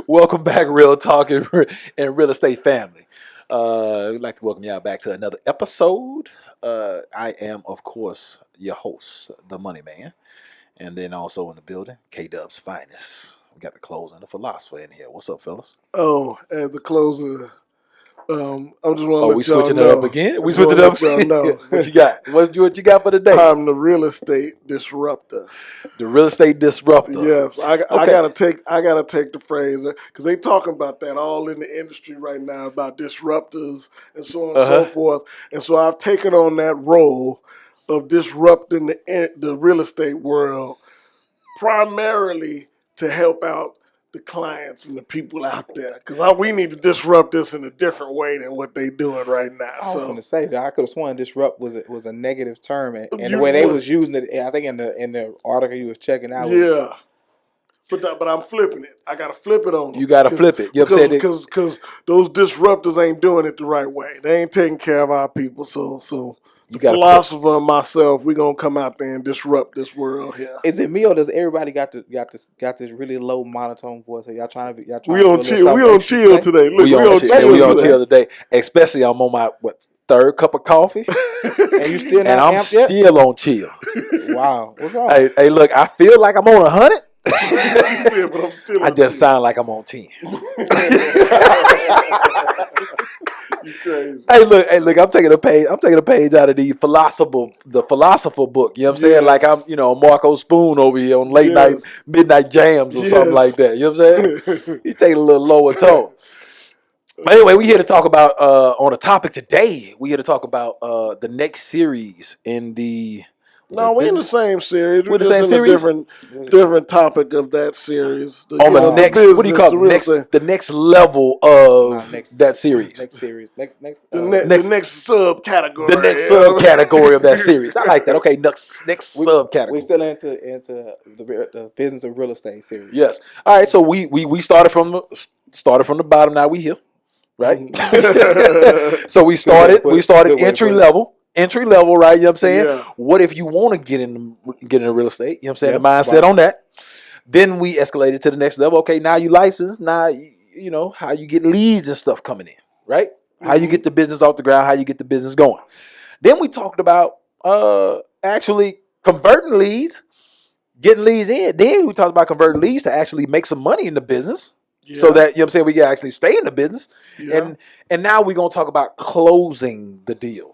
Welcome back, Real Talk and Real Estate family. We'd like to welcome y'all back to another episode. I am, of course, your host, the Money Man, and then also in the building, K Dub's finest. We got the closer and the philosopher in here. What's up, fellas? Oh, as the closer, I just want to Oh, let we y'all switching know. it up again? We I just switching it wanna up? let y'all know. What you got? What you got for the day? I'm the real estate disruptor. The real estate disruptor. Yes, I Okay. gotta take the phrase because they talking about that all in the industry right now about disruptors and so on and so forth. And so I've taken on that role of disrupting the real estate world primarily to help out the clients and the people out there because we need to disrupt this in a different way than what they doing right now. I was going to say that I could have sworn disrupt was a negative term, and the You way they would. was using it, I think in the article you was checking out. Yeah. But I'm flipping it. I gotta flip it on them. You got to flip it. You know what I'm saying? Because those disruptors ain't doing it the right way. They ain't taking care of our people. So You the gotta philosopher and myself, we gonna come out there and disrupt this world here. Is it me or does everybody got this really low monotone voice? Are y'all trying to We do a on little chill. We something on extra chill today? today. Look, we on chill today. today. Especially I'm on my third cup of coffee, And you still and not I'm amped yet? still on chill. Wow, what's wrong? Hey, look, I feel like I'm on 100. You said, but I'm still I on just chill. sound like I'm on 10. You crazy. Hey, look, I'm taking a page out of the philosopher book. You know what I'm saying? Yes. Like I'm, Marco Spoon over here on late night midnight jams or something like that. You know what I'm saying? He taking a little lower tone. But anyway, we here to talk about on a topic today. We here to talk about the next series in the. No, we in the same series. We're We're the just same in series? a different topic of that series. On the next, business, what do you call the it? real estate. The next level of that series. Next series. Next. The next subcategory. The next subcategory of that series. I like that. Okay, next subcategory. We still into the business of real estate series. Yes. All right. So we started from the bottom. Now we here, right? So we started entry level, right? You know what I'm saying? Yeah. What if you want to get into real estate? You know what I'm saying? Yep, The mindset right. on that. Then we escalated to the next level. Okay, now you licensed. Now you know how you get leads and stuff coming in, right? How you get the business off the ground, how you get the business going. Then we talked about actually converting leads, getting leads in. Then we talked about converting leads to actually make some money in the business. Yeah. So that, you know what I'm saying, we can actually stay in the business. Yeah. And now we're going to talk about closing the deal.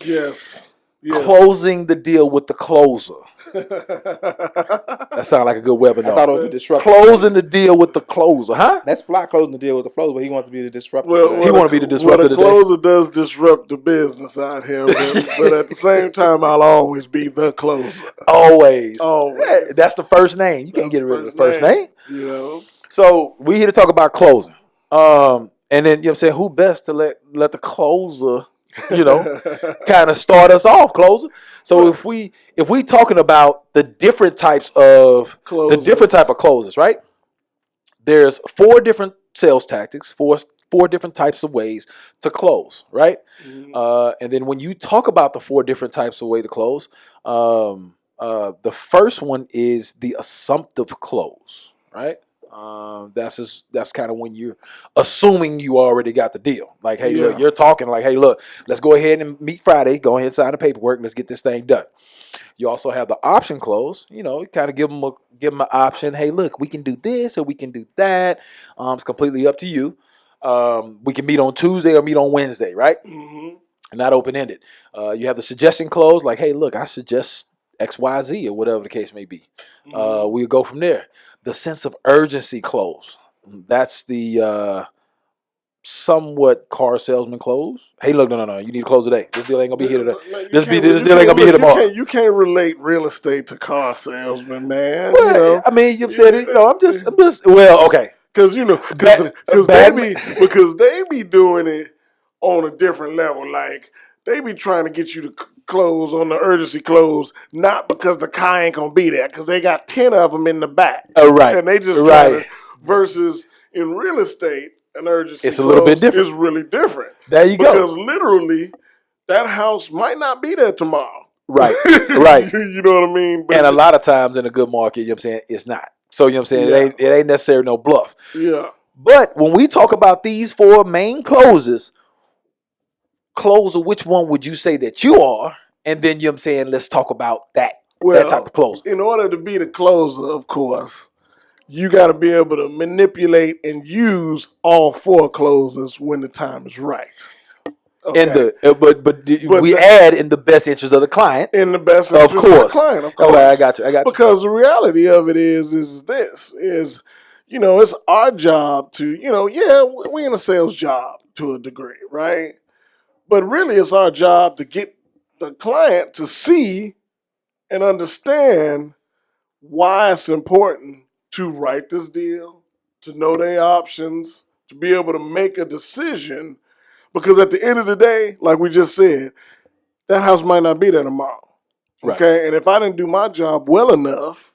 Yes. Closing the deal with the closer. That sounds like a good webinar. I thought it was a disruptor. Closing the deal with the closer, huh? That's Fly closing the deal with the flows, but he wants to be the disruptor. He want to be the disruptor the today. closer does disrupt the business out here, but at the same time, I'll always be the closer. Always. Always. That's the first name. You can't get rid of the first name. You know. So we here to talk about closing. And then, you know what I'm saying, who best to let the closer, kind of start us off, closer. So if we talking about the different types of closers, right? There's 4 different sales tactics, four different types of ways to close, right? Mm-hmm. And then when you talk about the 4 different types of way to close, the first one is the assumptive close, right? That's kind of when you're assuming you already got the deal. Like, hey, look, you're talking like, hey, look, let's go ahead and meet Friday. Go ahead and sign the paperwork. Let's get this thing done. You also have the option close. You kind of give them an option. Hey, look, we can do this or we can do that. It's completely up to you. We can meet on Tuesday or meet on Wednesday, right? Mm-hmm. Not open-ended. You have the suggestion close. Like, hey, look, I suggest X, Y, Z or whatever the case may be. Mm-hmm. We'll go from there. The sense of urgency close. That's the somewhat car salesman close. Hey, look, no. You need to close today. This deal ain't gonna be here today. This deal ain't gonna be here tomorrow. You can't relate real estate to car salesman, man. Well, I mean, you said it. I'm just. Well, okay. Because they be doing it on a different level. Like they be trying to get you to close on the urgency close, not because the car ain't gonna be there, because they got 10 of them in the back. Right. And they just try to, versus in real estate, an urgency it's a little bit different. It's really different. There you go. Because literally, that house might not be there tomorrow. Right. Right. You know what I mean? But and a lot of times in a good market, you know what I'm saying, it's not. So you know what I'm saying? It ain't necessarily no bluff. Yeah. But when we talk about these 4 main closes, closer, which one would you say that you are? And then you know what I'm saying, let's talk about that type of closer. In order to be the closer, of course, you got to be able to manipulate and use all 4 closers when the time is right. Okay. But we add in the best interest of the client. In the best interest of the client, of course. Okay, I got you. Because the reality of it is this, it's our job to, we in a sales job to a degree, right? But really it's our job to get the client to see and understand why it's important to write this deal, to know their options, to be able to make a decision. Because at the end of the day, like we just said, that house might not be there tomorrow. Okay? Right. And if I didn't do my job well enough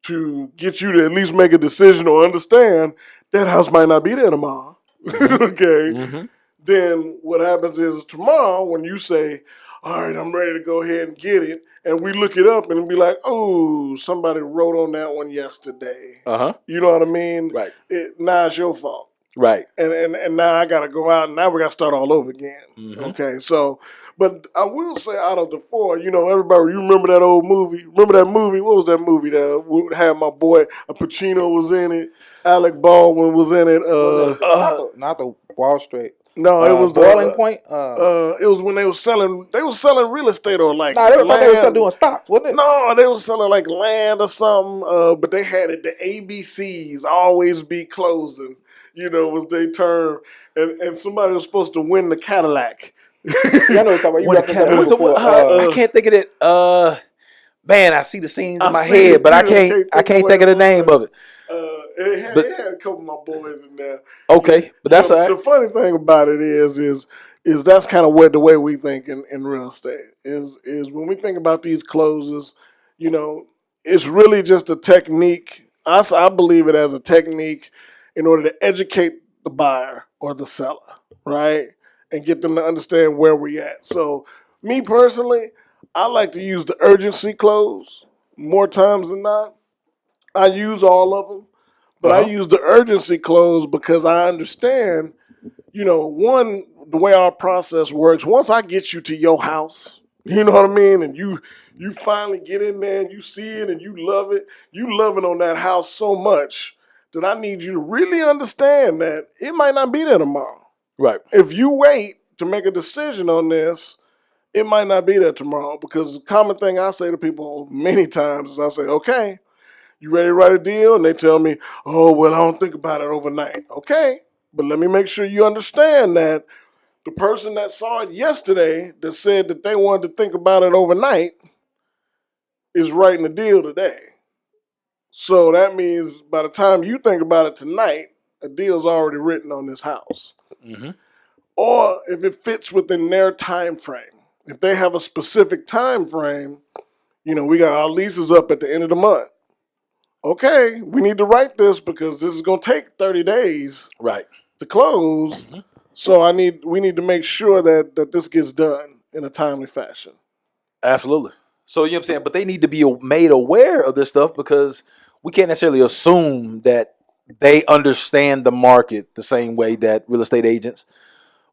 to get you to at least make a decision or understand that house might not be there tomorrow. Mm-hmm. Okay? Mm-hmm. Then what happens is tomorrow when you say, all right, I'm ready to go ahead and get it, and we look it up and it'll be like, oh, somebody wrote on that one yesterday. Uh-huh. You know what I mean? Right. Now it's your fault. Right. And now I got to go out and now we got to start all over again. Mm-hmm. Okay, so, but I will say out of the 4, everybody, you remember that old movie? Remember that movie? What was that movie that had my boy, Pacino was in it, Alec Baldwin was in it. Not the Wall Street. No, it was Boiling Point. It was when they were selling real estate or like. No, they were still doing stocks, wasn't it? No, they were selling like land or something. But they had it. The ABCs always be closing. Was their term, and somebody was supposed to win the Cadillac. I know what you're talking about. I can't think of it. Man, I see the scenes in my head, but I can't think of the name of it. It had a couple of my boys in there. Okay, but that's all right. The funny thing about it is that's kind of the way we think in real estate is when we think about these closes, it's really just a technique. I believe it as a technique in order to educate the buyer or the seller, right? And get them to understand where we at. So me personally, I like to use the urgency close more times than not. I use all of them. But I use the urgency close because I understand, one, the way our process works. Once I get you to your house, you know what I mean? And you finally get in there and you see it and you love it. You love it on that house so much that I need you to really understand that it might not be there tomorrow. Right. If you wait to make a decision on this, it might not be there tomorrow. Because the common thing I say to people many times is I say, okay, you ready to write a deal? And they tell me, oh, well, I don't think about it overnight. Okay, but let me make sure you understand that the person that saw it yesterday that said that they wanted to think about it overnight is writing a deal today. So that means by the time you think about it tonight, a deal's already written on this house. Mm-hmm. Or if it fits within their time frame. If they have a specific time frame, we got our leases up at the end of the month. Okay, we need to write this because this is going to take 30 days to close. Mm-hmm. So we need to make sure that this gets done in a timely fashion. Absolutely. So, you know what I'm saying? But they need to be made aware of this stuff because we can't necessarily assume that they understand the market the same way that real estate agents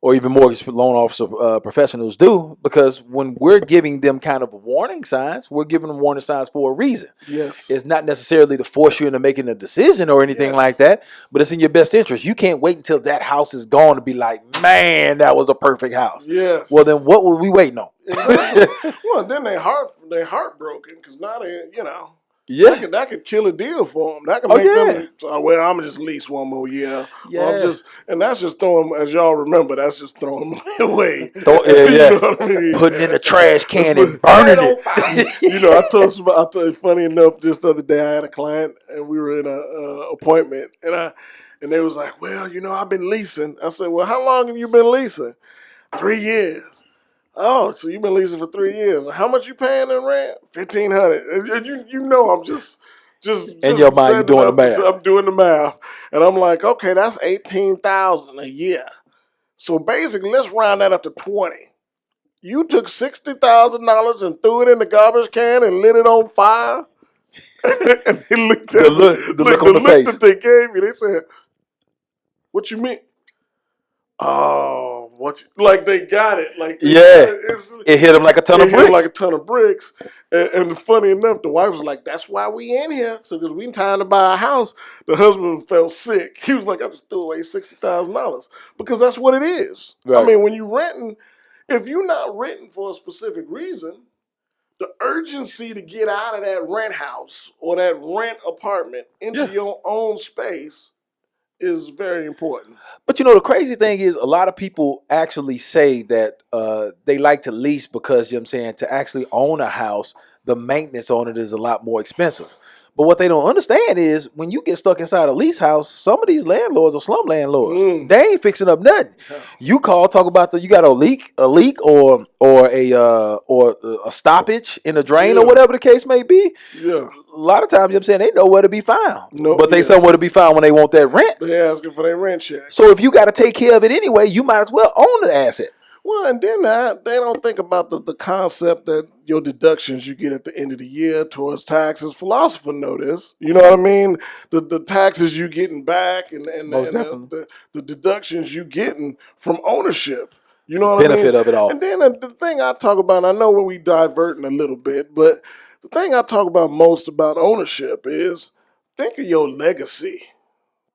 or even mortgage loan officer professionals do, because when we're giving them kind of warning signs, we're giving them warning signs for a reason. Yes. It's not necessarily to force you into making a decision or anything like that, but it's in your best interest. You can't wait until that house is gone to be like, man, that was a perfect house. Yes. Well, then what were we waiting on? Exactly. Well, then they heartbroken because now Yeah, that could kill a deal for them. That could make them. I'm gonna just lease one more year. Yeah, and that's just throwing. As y'all remember, that's just throwing money away. You know what I mean? Putting in a trash can and burning it. I told you. Funny enough, just the other day I had a client and we were in a appointment and they was like, well, I've been leasing. I said, well, how long have you been leasing? 3 years. Oh, so you've been leasing for 3 years. How much you paying in rent? $1,500. And I'm just in your mind, you're doing the math. I'm doing the math, and I'm like, okay, that's $18,000 a year. So basically, let's round that up to 20. You took $60,000 and threw it in the garbage can and lit it on fire. And they looked The at look on the face. that they gave me. They said, "What you mean?" Oh, like they got it. Like they got it instantly. It hit him like a ton of It hit him like bricks. a ton of bricks. And funny enough, the wife was like, "That's why we in here. So because we trying to buy a house." The husband felt sick. He was like, "I just threw away $60,000 because that's what it is." I Right. mean, when you renting, if you're not renting for a specific reason, the urgency to get out of that rent house or that rent apartment into your own space is very important. But you know, the crazy thing is a lot of people actually say that they like to lease because, you know what I'm saying, to actually own a house, the maintenance on it is a lot more expensive. But what they don't understand is when you get stuck inside a lease house, some of these landlords are slum landlords. They ain't fixing up nothing. You talk about you got a leak or a stoppage in a drain or whatever the case may be. Yeah. A lot of times, you know what I'm saying, they know where to be found. No, but they somewhere to be found when they want that rent. They asking for their rent check. So if you got to take care of it anyway, you might as well own the asset. Well, and then they don't think about the concept that your deductions you get at the end of the year towards taxes. Philosophers know this. You know what I mean? The taxes you getting back and the deductions you getting from ownership. You know what I mean? Benefit of it all. And then the thing I talk about, and I know when we diverting a little bit, but the thing I talk about most about ownership is think of your legacy.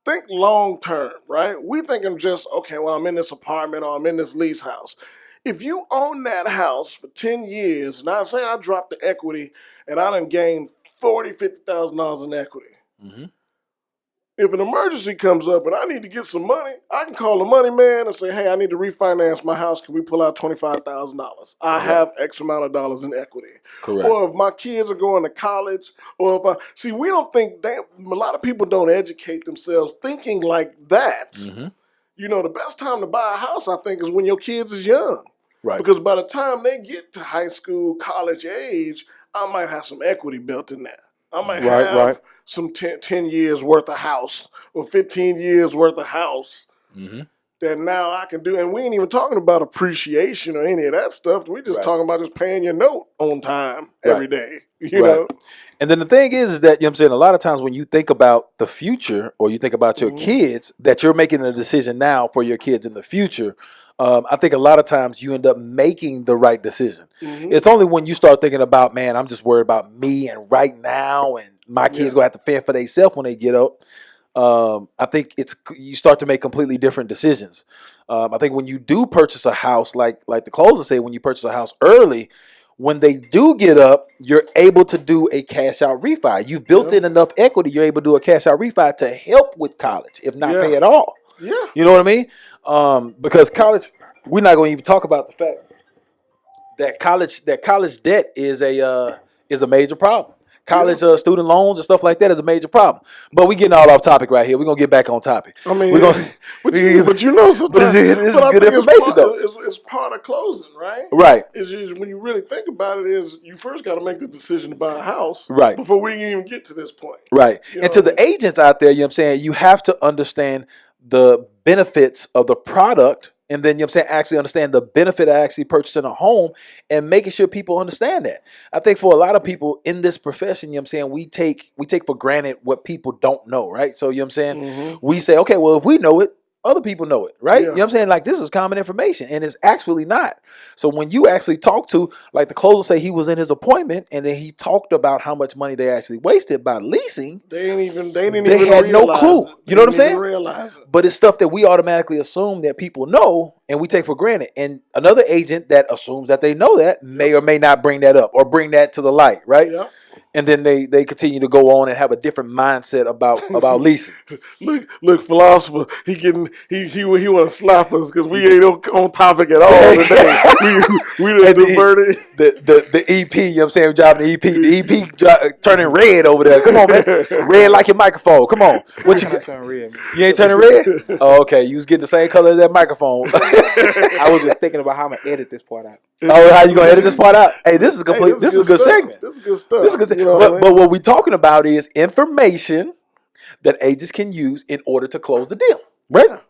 Think long term, right? We thinking just, okay, well, I'm in this apartment or I'm in this lease house. If you own that house for 10 years, and I say I dropped the equity and I done gained $40,000, $50,000 in equity. Mm-hmm. If an emergency comes up and I need to get some money, I can call the money man and say, hey, I need to refinance my house. Can we pull out $25,000? I have X amount of dollars in equity. Correct. Or if my kids are going to college, or if we don't think a lot of people don't educate themselves thinking like that. Mm-hmm. You know, the best time to buy a house, I think, is when your kids is young. Right. Because by the time they get to high school, college age, I might have some equity built in there. I might have some 10 years worth of house or 15 years worth of house that now I can do. And we ain't even talking about appreciation or any of that stuff. We just talking about just paying your note on time every day, you know? And then the thing is that, you know what I'm saying, a lot of times when you think about the future or you think about your kids, that you're making a decision now for your kids in the future, I think a lot of times you end up making the right decision. It's only when you start thinking about, man, I'm just worried about me and right now and my kids going to have to fend for themselves when they get up. I think you start to make completely different decisions. I think when you do purchase a house, like the closer say, when you purchase a house early, when they do get up, you're able to do a cash out refi. You've built in enough equity, you're able to do a cash out refi to help with college, if not pay at all. Yeah. You know what I mean? Because college, we're not going to even talk about the fact that college debt is a major problem. College student loans and stuff like that is a major problem. But we getting all off topic right here. We're gonna get back on topic. I mean, but you know, sometimes this is good information though. It's part of closing, right? Right. When you really think about it, is you first got to make the decision to buy a house, right, before we can even get to this point, right? And to the agents out there, you know what I'm saying, you have to understand the benefits of the product. And then, you know what I'm saying, actually understand the benefit of actually purchasing a home and making sure people understand that. I think for a lot of people in this profession, you know what I'm saying, we take for granted what people don't know, right? So, you know what I'm saying, we say, okay, well, if we know it, other people know it, right? You know what I'm saying? Like, this is common information, and it's actually not. So when you actually talk to, like the closer say he was in his appointment, and then he talked about how much money they actually wasted by leasing. They had no clue. You know what I'm saying? Realize it. But it's stuff that we automatically assume that people know, and we take for granted. And another agent that assumes that they know that may or may not bring that up or bring that to the light, right? Yeah. And then they continue to go on and have a different mindset about leasing. Look, philosopher, he want to slap us because we ain't on topic at all today. we done diverted. The EP, you know what I'm saying, driving the EP. The EP turning red over there. Come on, man. Red like your microphone. Come on. What you turn red, man. You ain't turning red? Oh, okay. You was getting the same color as that microphone. I was just thinking about how I'm going to edit this part out. Oh, how you going to edit this part out? Hey, this is complete. This is a good segment. This is good stuff. This is good. But what we're talking about is information that agents can use in order to close the deal, right?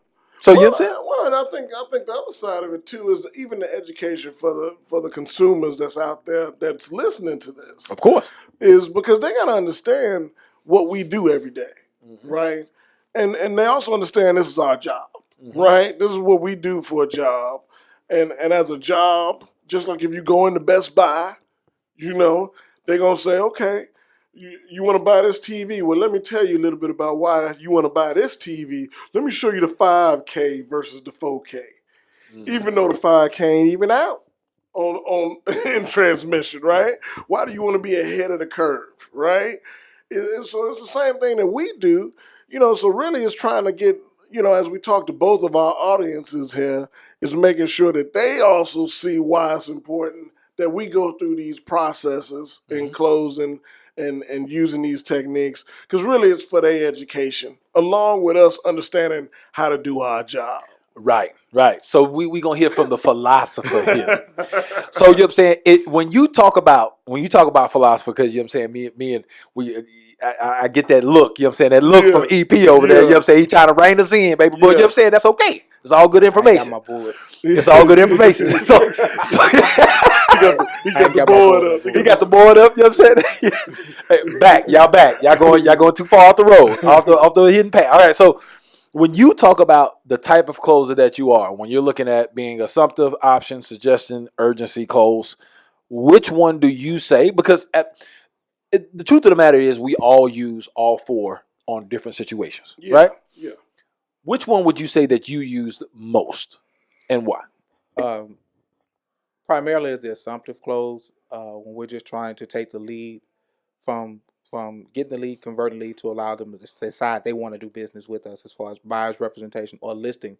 So you know what I'm saying? Well, and I think the other side of it too is even the education for the consumers that's out there that's listening to this Of course. is because they got to understand what we do every day, Mm-hmm. right? And they also understand this is our job, Mm-hmm. right? This is what we do for a job, and as a job, just like if you go into Best Buy, you know, they're gonna say, okay, you want to buy this TV? Well, let me tell you a little bit about why you want to buy this TV. Let me show you the 5K versus the 4K. Mm-hmm. Even though the 5K ain't even out on in transmission, right? Why do you want to be ahead of the curve, right? So it's the same thing that we do, you know. So really, it's trying to get, you know, as we talk to both of our audiences here, is making sure that they also see why it's important that we go through these processes in closing and using these techniques, because really it's for their education, along with us understanding how to do our job. Right, right. So we gonna hear from the philosopher here. So you know what I'm saying? When you talk about philosopher, because you know what I'm saying, me and I get that look, you know what I'm saying, that look from EP over there, you know what I'm saying? He trying to rein us in, baby boy, you know what I'm saying? That's okay. It's all good I ain't got information. my board. It's all good information. So He got the got my board board up. up. he got the board up, you know what I'm saying? Hey, back. Y'all going too far off the road, off the hidden path. All right, so when you talk about the type of closer that you are, when you're looking at being assumptive, option, suggestion, urgency, close, which one do you say? Because the truth of the matter is we all use all four on different situations, right? Yeah. Which one would you say that you used most and why? Um, primarily is the assumptive close when we're just trying to take the lead from getting the lead, converting the lead to allow them to decide they want to do business with us as far as buyer's representation or listing.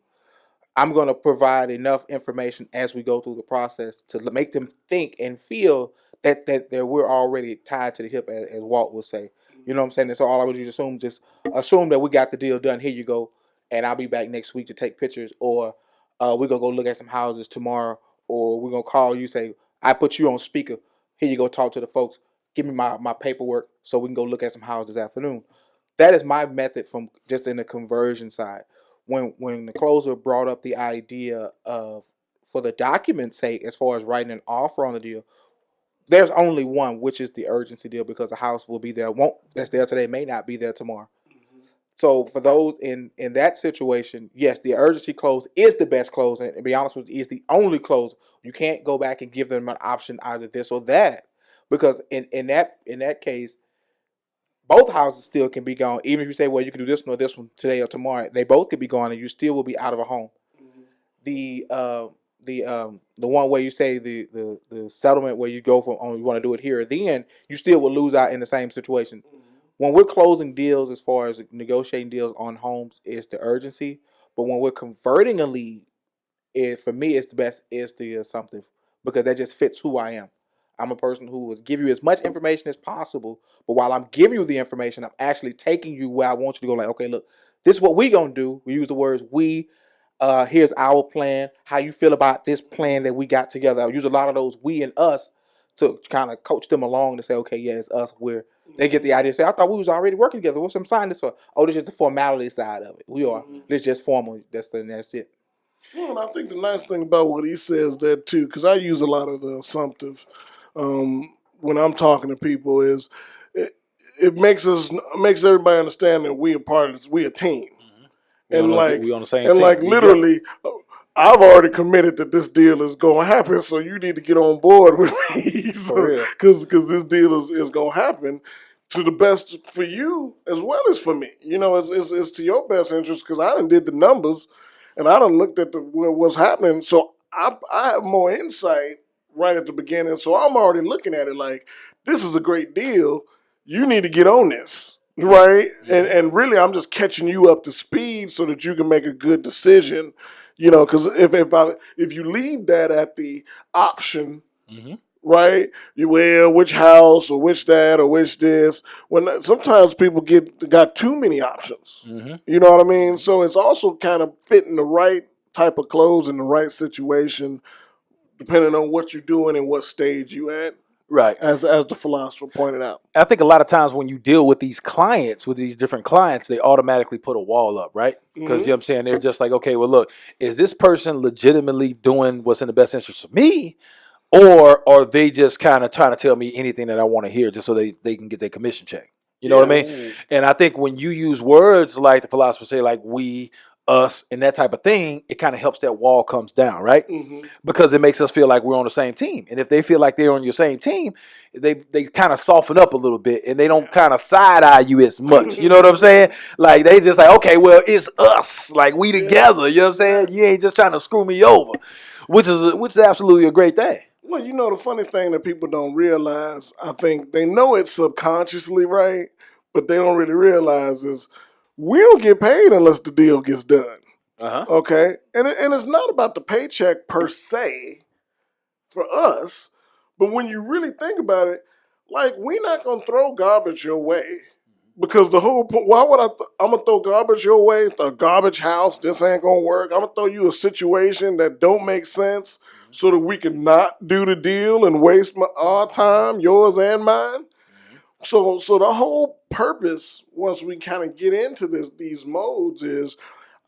I'm going to provide enough information as we go through the process to make them think and feel that we're already tied to the hip, as Walt would say. You know what I'm saying? And so all I would do is just assume that we got the deal done. Here you go, and I'll be back next week to take pictures, or we're gonna go look at some houses tomorrow, or we're gonna call you, say I put you on speaker. Here you go, talk to the folks. Give me my paperwork so we can go look at some houses this afternoon. That is my method from just in the conversion side. When the closer brought up the idea of for the document's sake, as far as writing an offer on the deal, there's only one, which is the urgency deal, because the house will be there. Won't That's there today may not be there tomorrow. So for those in that situation, yes, the urgency close is the best close, and to be honest with you, is the only close. You can't go back and give them an option either this or that, because in that case, both houses still can be gone. Even if you say, well, you can do this one or this one today or tomorrow, they both could be gone, and you still will be out of a home. The the one where you say the settlement where you go from you want to do it here or then, you still will lose out in the same situation. When we're closing deals, as far as negotiating deals on homes, is the urgency. But when we're converting a lead, for me, it's the best is the assumptive, because that just fits who I am. I'm a person who will give you as much information as possible, but while I'm giving you the information, I'm actually taking you where I want you to go. Like, okay, look, this is what we gonna do. We use the words we. Here's our plan. How you feel about this plan that we got together? I use a lot of those we and us to kind of coach them along to say, okay, yeah, it's us. They get the idea. Say, I thought we was already working together. What's I'm signing this for? Oh, this is the formality side of it. We are. This just formal. That's it. Well, and I think the nice thing about what he says there too, because I use a lot of the assumptive when I'm talking to people, is it, it makes everybody understand that we are part of this, we a team, and We on the same team. literally, I've already committed that this deal is going to happen, so you need to get on board with me, For real. because this deal is going to happen to the best for you as well as for me. You know, it's to your best interest, because I done did the numbers and I done looked at what's happening, so I have more insight right at the beginning. So I'm already looking at it like, this is a great deal. You need to get on this, right? And really, I'm just catching you up to speed so that you can make a good decision. You know, because if you leave that at the option, right? Which house or which that or which this. When sometimes people got too many options. You know what I mean? So it's also kind of fitting the right type of clothes in the right situation, depending on what you're doing and what stage you at. Right. as the philosopher pointed out. I think a lot of times when you deal with these clients, with these different clients, they automatically put a wall up, right? Because you know what I'm saying, they're just like, okay, well, look, is this person legitimately doing what's in the best interest of me? Or are they just kind of trying to tell me anything that I want to hear just so they can get their commission check? You know what I mean? And I think when you use words like the philosophers say, like we, us, and that type of thing, it kind of helps that wall comes down, right? Because it makes us feel like we're on the same team. And if they feel like they're on your same team, they kind of soften up a little bit and they don't kind of side eye you as much. You know what I'm saying? Like they just like, okay, well, it's us. Like we together. You know what I'm saying? You ain't just trying to screw me over, which is absolutely a great thing. Well, you know, the funny thing that people don't realize, I think they know it subconsciously, right? But they don't really realize is we don't get paid unless the deal gets done. Okay? And it's not about the paycheck per se for us, but when you really think about it, like we're not going to throw garbage your way. Because the whole point, why would I'm going to throw garbage your way? The garbage house, this ain't going to work. I'm going to throw you a situation that don't make sense so that we can not do the deal and waste our time, yours and mine. So the whole purpose, once we kind of get into these modes, is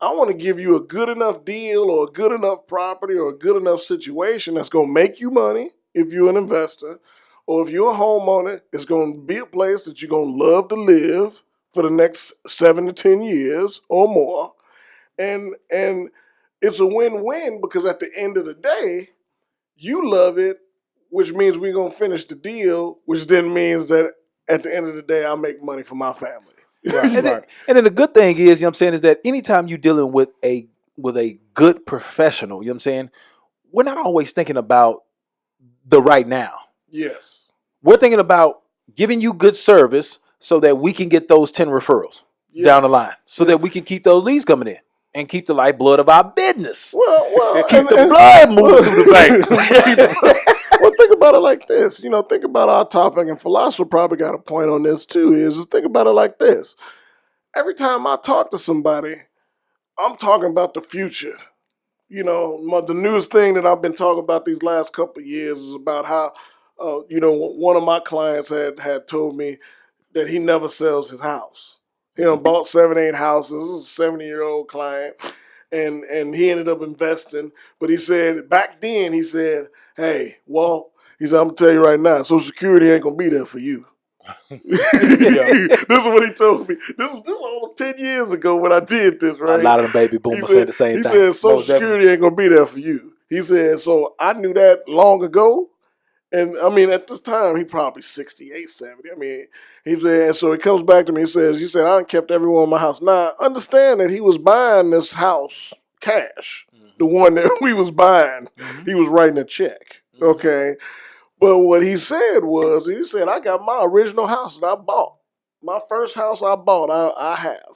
I want to give you a good enough deal or a good enough property or a good enough situation that's going to make you money if you're an investor, or if you're a homeowner, it's going to be a place that you're going to love to live for the next 7 to 10 years or more. And it's a win-win because at the end of the day, you love it, which means we're going to finish the deal, which then means that at the end of the day, I make money for my family. And then the good thing is, you know what I'm saying, is that anytime you're dealing with a good professional, you know what I'm saying, we're not always thinking about the right now. Yes. We're thinking about giving you good service so that we can get those 10 referrals down the line, so that we can keep those leads coming in and keep the lifeblood of our business. Well, keep the blood moving through the veins. Well, think about it like this. You know, think about our topic, and philosopher probably got a point on this too, is just think about it like this. Every time I talk to somebody, I'm talking about the future. You know, the newest thing that I've been talking about these last couple of years is about how, one of my clients had told me that he never sells his house. He bought 7, 8 houses. This is a 70-year-old client. And he ended up investing. But he said, back then, he said, hey, Walt, he said, I'm going to tell you right now, Social Security ain't going to be there for you. This is what he told me. This was almost 10 years ago when I did this, right? A lot of the baby boomers say the same thing. He said, Social Security ain't going to be there for you. He said, so I knew that long ago. And I mean, at this time, he probably 68, 70. I mean, he said, and so he comes back to me and says, I done kept everyone in my house. Now, understand that he was buying this house cash. The one that we was buying, he was writing a check. Okay. But what he said was, he said, I got my original house that I bought. My first house I bought, I have.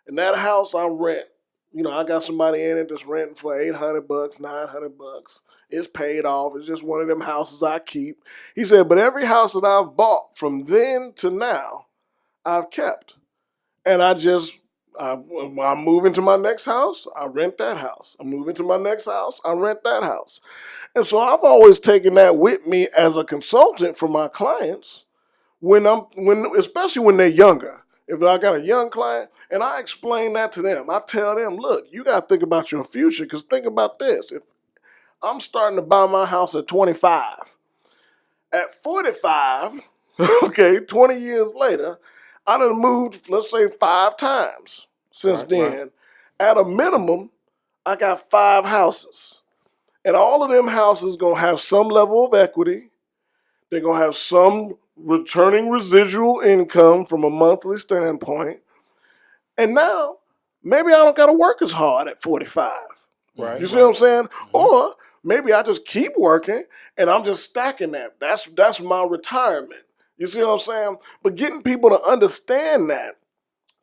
And that house I rent. You know, I got somebody in it that's renting for $800, $900. It's paid off. It's just one of them houses I keep. He said, but every house that I've bought from then to now, I've kept. And I move into my next house, I rent that house. I move into my next house, I rent that house. And so I've always taken that with me as a consultant for my clients especially when they're younger. If I got a young client and I explain that to them, I tell them, look, you got to think about your future, because think about this. If I'm starting to buy my house at 25, at 45, okay, 20 years later, I done moved, let's say, 5 times since then. Right. At a minimum, I got 5 houses. And all of them houses going to have some level of equity. They're going to have some returning residual income from a monthly standpoint. And now, maybe I don't got to work as hard at 45. Right. You see what I'm saying? Mm-hmm. Or maybe I just keep working and I'm just stacking that. That's my retirement. You see what I'm saying? But getting people to understand that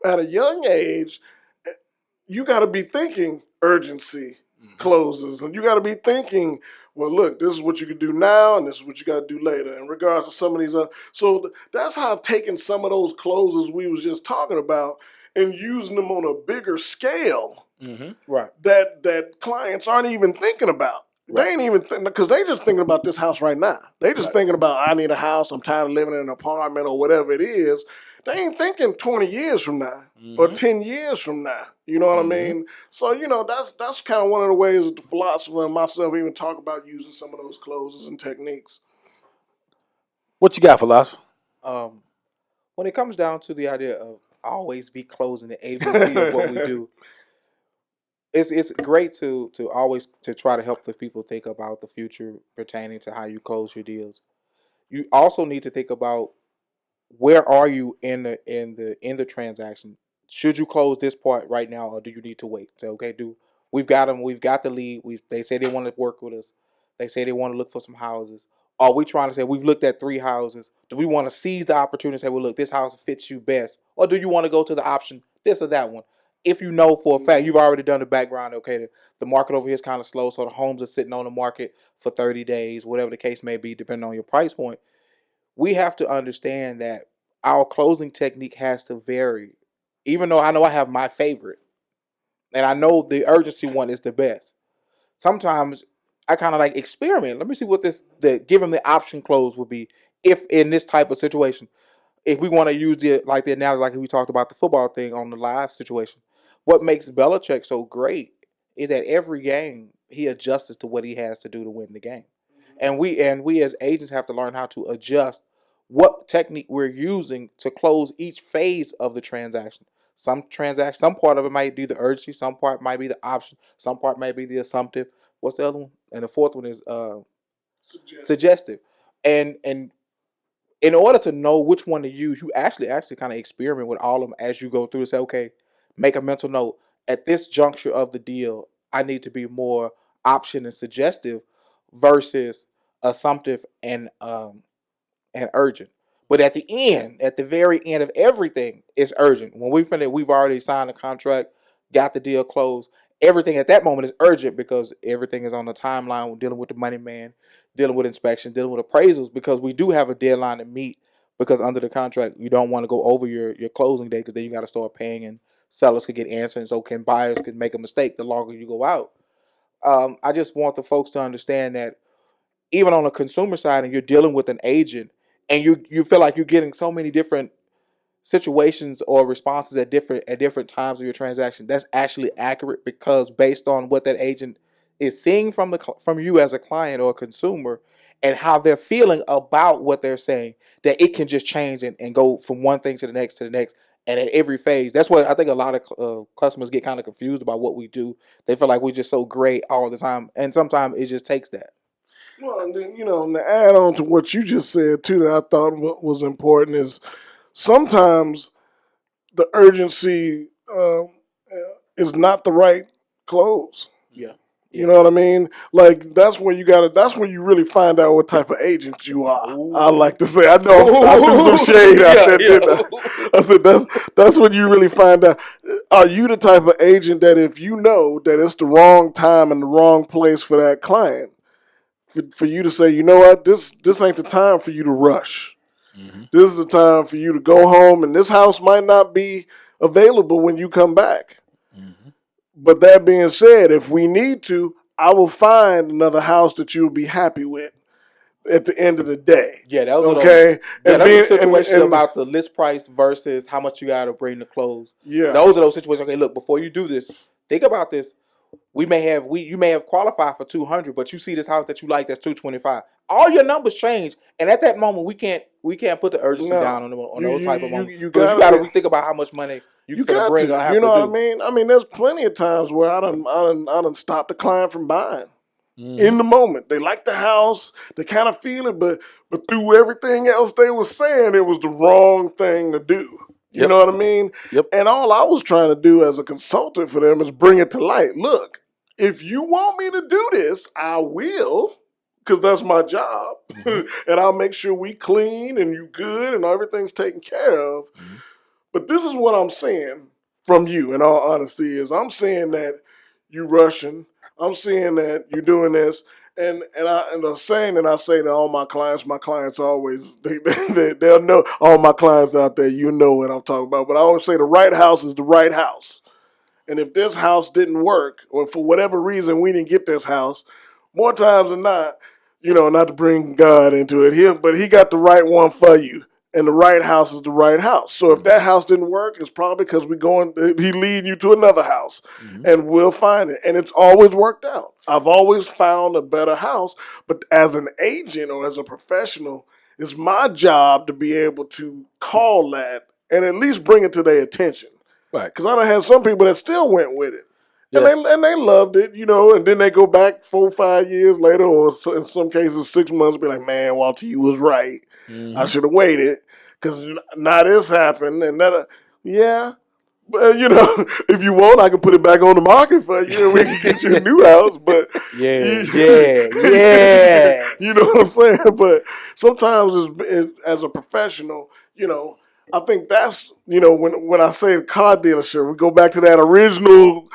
at a young age, you got to be thinking urgency closes, and you got to be thinking, well, look, this is what you can do now, and this is what you got to do later. In regards to some of these, so that's how taking some of those closes we was just talking about and using them on a bigger scale, right? That clients aren't even thinking about. They ain't even because they just thinking about this house right now. They just thinking about I need a house. I'm tired of living in an apartment or whatever it is. They ain't thinking 20 years from now or 10 years from now. You know what I mean? So that's kind of one of the ways that the philosopher and myself even talk about using some of those closes and techniques. What you got, philosopher? When it comes down to the idea of always be closing the ABC of what we do, it's great to always to try to help the people think about the future pertaining to how you close your deals. You also need to think about where are you in the transaction. Should you close this part right now, or do you need to wait? Say, okay, we've got them, we've got the lead. They say they want to work with us. They say they want to look for some houses. Are we trying to say we've looked at 3 houses? Do we want to seize the opportunity and say, well, look, this house fits you best, or do you want to go to the option this or that one? If you know for a fact you've already done the background, okay, the market over here is kind of slow, so the homes are sitting on the market for 30 days, whatever the case may be, depending on your price point. We have to understand that our closing technique has to vary. Even though I know I have my favorite, and I know the urgency one is the best. Sometimes I kind of like experiment. Let me see what give them the option close would be if in this type of situation. If we want to use the analogy like we talked about the football thing on the live situation. What makes Belichick so great is that every game he adjusts to what he has to do to win the game. And we as agents have to learn how to adjust what technique we're using to close each phase of the transaction. Some part of it might be the urgency, some part might be the option, some part might be the assumptive. What's the other one? And the fourth one is suggestive. And in order to know which one to use, you actually kind of experiment with all of them as you go through and say, okay, make a mental note. At this juncture of the deal, I need to be more option and suggestive versus assumptive and urgent. But at the very end of everything, it's urgent. When we've already signed a contract, got the deal closed. Everything at that moment is urgent because everything is on the timeline. We're dealing with the money man, dealing with inspections, dealing with appraisals because we do have a deadline to meet. Because under the contract, you don't want to go over your closing date because then you got to start paying and sellers could get answered, and so can buyers could make a mistake the longer you go out. I just want the folks to understand that even on the consumer side, and you're dealing with an agent, and you feel like you're getting so many different situations or responses at different times of your transaction. That's actually accurate because based on what that agent is seeing from you as a client or a consumer and how they're feeling about what they're saying, that it can just change and go from one thing to the next and at every phase. That's what I think a lot of customers get kind of confused about what we do. They feel like we're just so great all the time, and sometimes it just takes that. Well, and then to add on to what you just said too, that I thought was important is sometimes the urgency is not the right close. Yeah. You know what I mean? Like that's where you really find out what type of agent you are. Ooh. I like to say, I know I threw some shade out there, didn't I? I said that's when you really find out. Are you the type of agent that if you know that it's the wrong time and the wrong place for that client, for you to say, you know what, this ain't the time for you to rush. Mm-hmm. This is the time for you to go home, and this house might not be available when you come back. Mm-hmm. But that being said, if we need to, I will find another house that you'll be happy with at the end of the day. Yeah, that was okay. Those situations about the list price versus how much you got to bring to close. Yeah, those are those situations. Okay, look, before you do this, think about this. You may have qualified for 200, but you see this house that you like that's 225. All your numbers change, and at that moment we can't put the urgency down on those type of moments. You got to rethink about how much money you got to bring. You know what I mean? I mean, there's plenty of times where I done stopped the client from buying. Mm-hmm. In the moment, they like the house, they kind of feel it, but through everything else they were saying, it was the wrong thing to do. You know what I mean? Yep. And all I was trying to do as a consultant for them is bring it to light. Look, if you want me to do this, I will, because that's my job. Mm-hmm. And I'll make sure we clean and you good and everything's taken care of. Mm-hmm. But this is what I'm saying from you, in all honesty, is I'm saying that you rushing. I'm saying that you're doing this. And the saying that I say to all my clients always, they'll know, all my clients out there, you know what I'm talking about. But I always say the right house is the right house. And if this house didn't work, or for whatever reason we didn't get this house, more times than not, not to bring God into it, but he got the right one for you. And the right house is the right house. So if that house didn't work, it's probably because he leading you to another house, and we'll find it. And it's always worked out. I've always found a better house. But as an agent or as a professional, it's my job to be able to call that and at least bring it to their attention. Right. Because I done had some people that still went with it. Yeah. And they loved it, and then they go back 4 or 5 years later, or in some cases 6 months, be like, man, Walter, you was right. I should have waited, because now this happened, and that, yeah. But, if you want, I can put it back on the market for you, and we can get you a new house, but... Yeah. You know what I'm saying? But sometimes, as a professional, I think that's, when I say car dealership, we go back to that original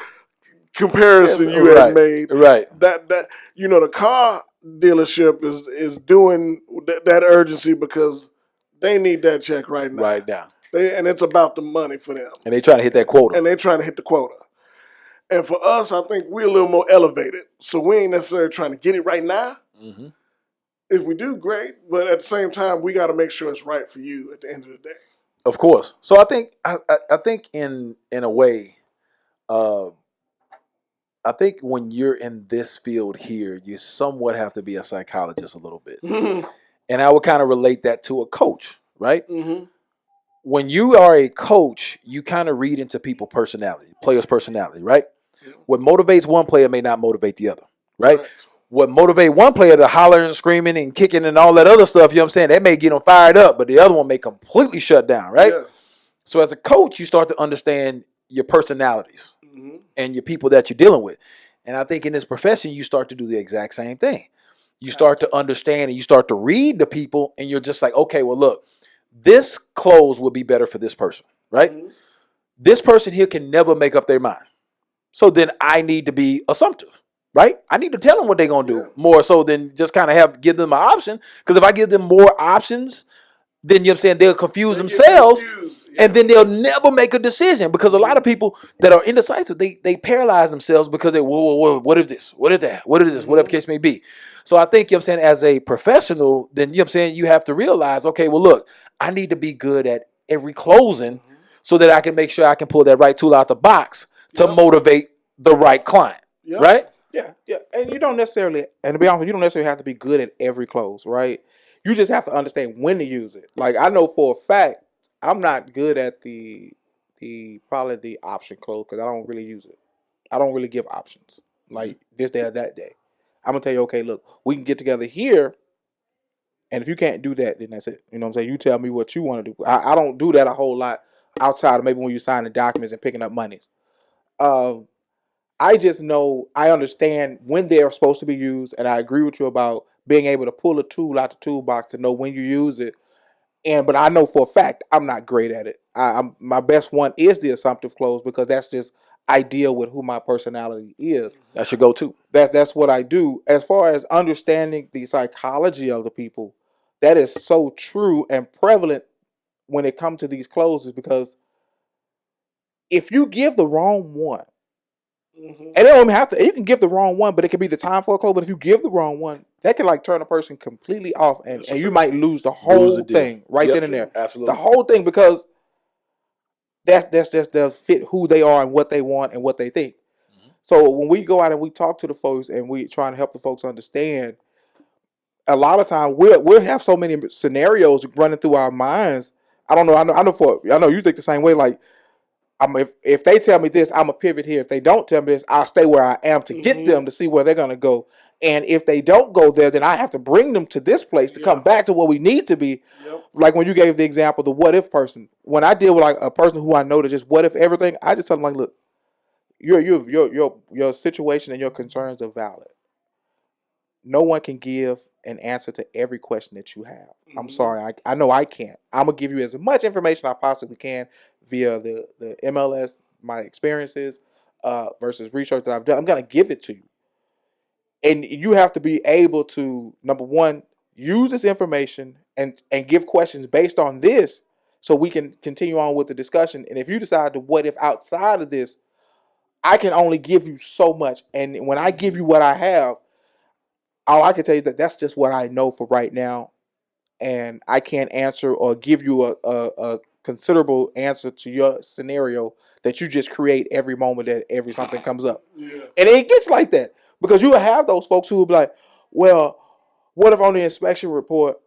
comparison you had made. Right. That the car dealership is doing that urgency because they need that check right now. Right now. And it's about the money for them. And they trying to hit that quota. And they're trying to hit the quota. And for us, I think we're a little more elevated. So we ain't necessarily trying to get it right now. Mm-hmm. If we do, great. But at the same time, we got to make sure it's right for you at the end of the day. Of course. So I think in a way, I think when you're in this field here, you somewhat have to be a psychologist a little bit. And I would kind of relate that to a coach, right? Mm-hmm. When you are a coach, you kind of read into people's personality, players' personality, right? Yeah. What motivates one player may not motivate the other, right? What motivates one player to holler and screaming and kicking and all that other stuff, you know what I'm saying? That may get them fired up, but the other one may completely shut down, right? Yeah. So as a coach, you start to understand your personalities and your people that you're dealing with. And I think in this profession, you start to do the exact same thing. You start to understand and you start to read the people, and you're just like, okay, well, look, this close would be better for this person, right? This person here can never make up their mind. So then I need to be assumptive, right? I need to tell them what they're going to do more so than just kind of give them an option. Because if I give them more options, then, you know what I'm saying, they'll confuse themselves. And then they'll never make a decision, because a lot of people that are indecisive, they paralyze themselves because they, whoa, what if this? What if that? What if this? Whatever case may be. So I think, you know what I'm saying, as a professional, then, you know what I'm saying, you have to realize, okay, well, look, I need to be good at every closing so that I can make sure I can pull that right tool out the box to motivate the right client, right? Yeah. And you don't necessarily, and to be honest, you don't necessarily have to be good at every close, right? You just have to understand when to use it. Like, I know for a fact, I'm not good at probably the option close, because I don't really use it. I don't really give options like this day or that day. I'm gonna tell you, okay, look, we can get together here, and if you can't do that, then that's it. You know what I'm saying? You tell me what you want to do. I don't do that a whole lot outside of maybe when you sign the documents and picking up monies. I just know, I understand when they're supposed to be used, and I agree with you about being able to pull a tool out the toolbox to know when you use it. But I know for a fact I'm not great at it. My best one is the assumptive close, because that's just ideal with who my personality is. That's your go-to. That's what I do. As far as understanding the psychology of the people, that is so true and prevalent when it comes to these closes, because if you give the wrong one, and they don't even have to, you can give the wrong one, but it could be the time for a close. But if you give the wrong one, that can like turn a person completely off, and you might lose the whole thing right then and there. Absolutely. The whole thing, because that's just the fit who they are and what they want and what they think. So when we go out and we talk to the folks and we try to help the folks understand, a lot of time we'll have so many scenarios running through our minds. I don't know. I know you think the same way. Like, if they tell me this, I'm a pivot here. If they don't tell me this, I'll stay where I am to get them to see where they're gonna go. And if they don't go there, then I have to bring them to this place to come back to where we need to be. Like when you gave the example, the what if person. When I deal with like a person who I know to just what if everything, I just tell them like, look, your situation and your concerns are valid. No one can give an answer to every question that you have. I'm sorry, I know I can't. I'm gonna give you as much information I possibly can via the MLS, my experiences, versus research that I've done. I'm gonna give it to you, and you have to be able to, number one, use this information and give questions based on this, so we can continue on with the discussion. And if you decide to what if outside of this, I can only give you so much. And when I give you what I have, all I can tell you is that that's just what I know for right now, and I can't answer or give you a considerable answer to your scenario that you just create every moment that every something comes up. Yeah. And it gets like that because you will have those folks who will be like, well, what if on the inspection report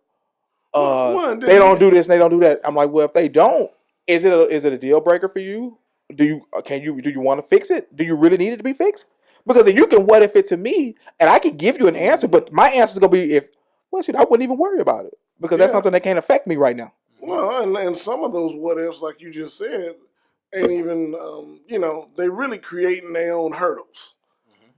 they don't do this and they don't do that? I'm like, well, if they don't, is it a deal breaker for you? Do you want to fix it? Do you really need it to be fixed? Because then you can what if it to me and I can give you an answer, but my answer is gonna be well shit, I wouldn't even worry about it because that's something that can't affect me right now. Well, and some of those what ifs, like you just said, ain't even they really creating their own hurdles.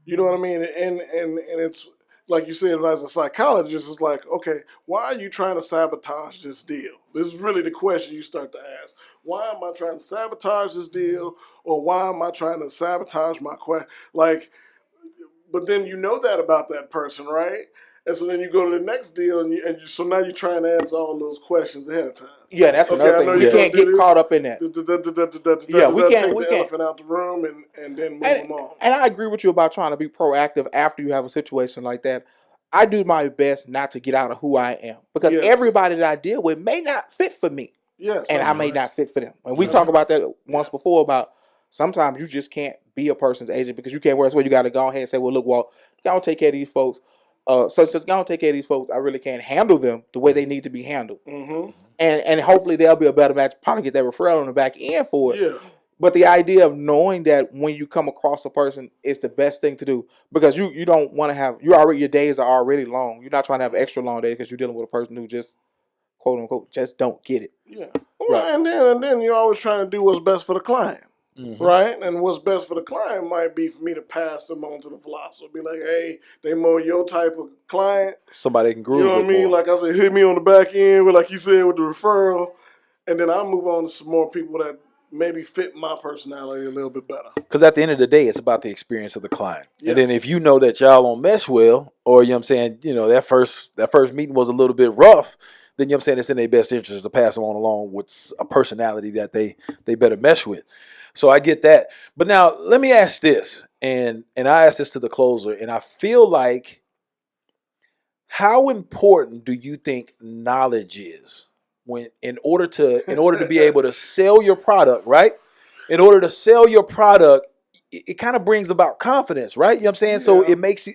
You know what I mean? And it's like you said, as a psychologist, it's like, okay, why are you trying to sabotage this deal? This is really the question you start to ask. Why am I trying to sabotage this deal, or why am I trying to sabotage my question? Like, but then you know that about that person, right? And so then you go to the next deal, so now you're trying to answer all those questions ahead of time. Yeah, that's another thing. We can't get caught up in that. Yeah, we can't take the elephant out the room and then move them on. And I agree with you about trying to be proactive after you have a situation like that. I do my best not to get out of who I am because everybody that I deal with may not fit for me. Yes, and I may not fit for them. And we talked about that once before about sometimes you just can't be a person's agent because you can't work. That's where you got to go ahead and say, well, look, y'all take care of these folks. So y'all take care of these folks. I really can't handle them the way they need to be handled. Mm-hmm. And hopefully they'll be a better match. Probably get that referral on the back end for it. Yeah. But the idea of knowing that when you come across a person is the best thing to do because you don't want to have your days are already long. You're not trying to have extra long days because you're dealing with a person who just quote unquote just don't get it. Yeah. Well, right. and then you're always trying to do what's best for the client. Mm-hmm. Right? And what's best for the client might be for me to pass them on to the philosopher. Be like, hey, they more your type of client. Somebody can groove. You know what I mean? More. Like I said, hit me on the back end, like you said, with the referral. And then I'll move on to some more people that maybe fit my personality a little bit better. Because at the end of the day, it's about the experience of the client. Yes. And then if you know that y'all don't mesh well, or, you know what I'm saying, that first meeting was a little bit rough, then, you know what I'm saying, it's in their best interest to pass them on along with a personality that they better mesh with. So I get that. But now let me ask this, and I ask this to the closer, and I feel like, how important do you think knowledge is when in order to be able to sell your product, right? In order to sell your product, it kind of brings about confidence, right? You know what I'm saying? Yeah. So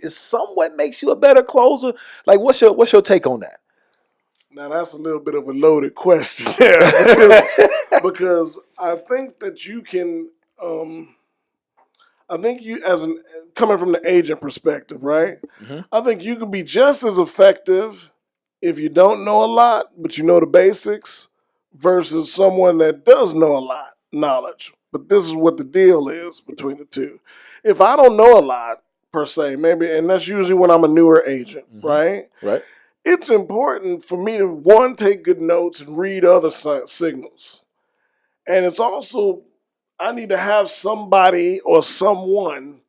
it somewhat makes you a better closer. Like, what's your take on that? Now that's a little bit of a loaded question there because I think that you can. I think you, coming from the agent perspective, right? Mm-hmm. I think you can be just as effective if you don't know a lot, but you know the basics, versus someone that does know a lot, knowledge. But this is what the deal is between the two. If I don't know a lot per se, maybe, and that's usually when I'm a newer agent, mm-hmm. right? Right. It's important for me to, one, take good notes and read other signals. And it's also, I need to have somebody or someone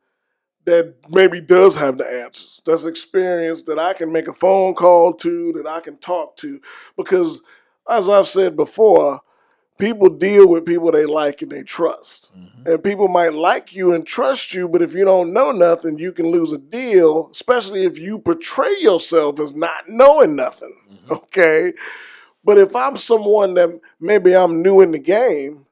that maybe does have the answers, that's experienced, that I can make a phone call to, that I can talk to. Because, as I've said before, people deal with people they like and they trust. Mm-hmm. And people might like you and trust you, but if you don't know nothing, you can lose a deal, especially if you portray yourself as not knowing nothing, mm-hmm. okay? But if I'm someone that maybe I'm new in the game,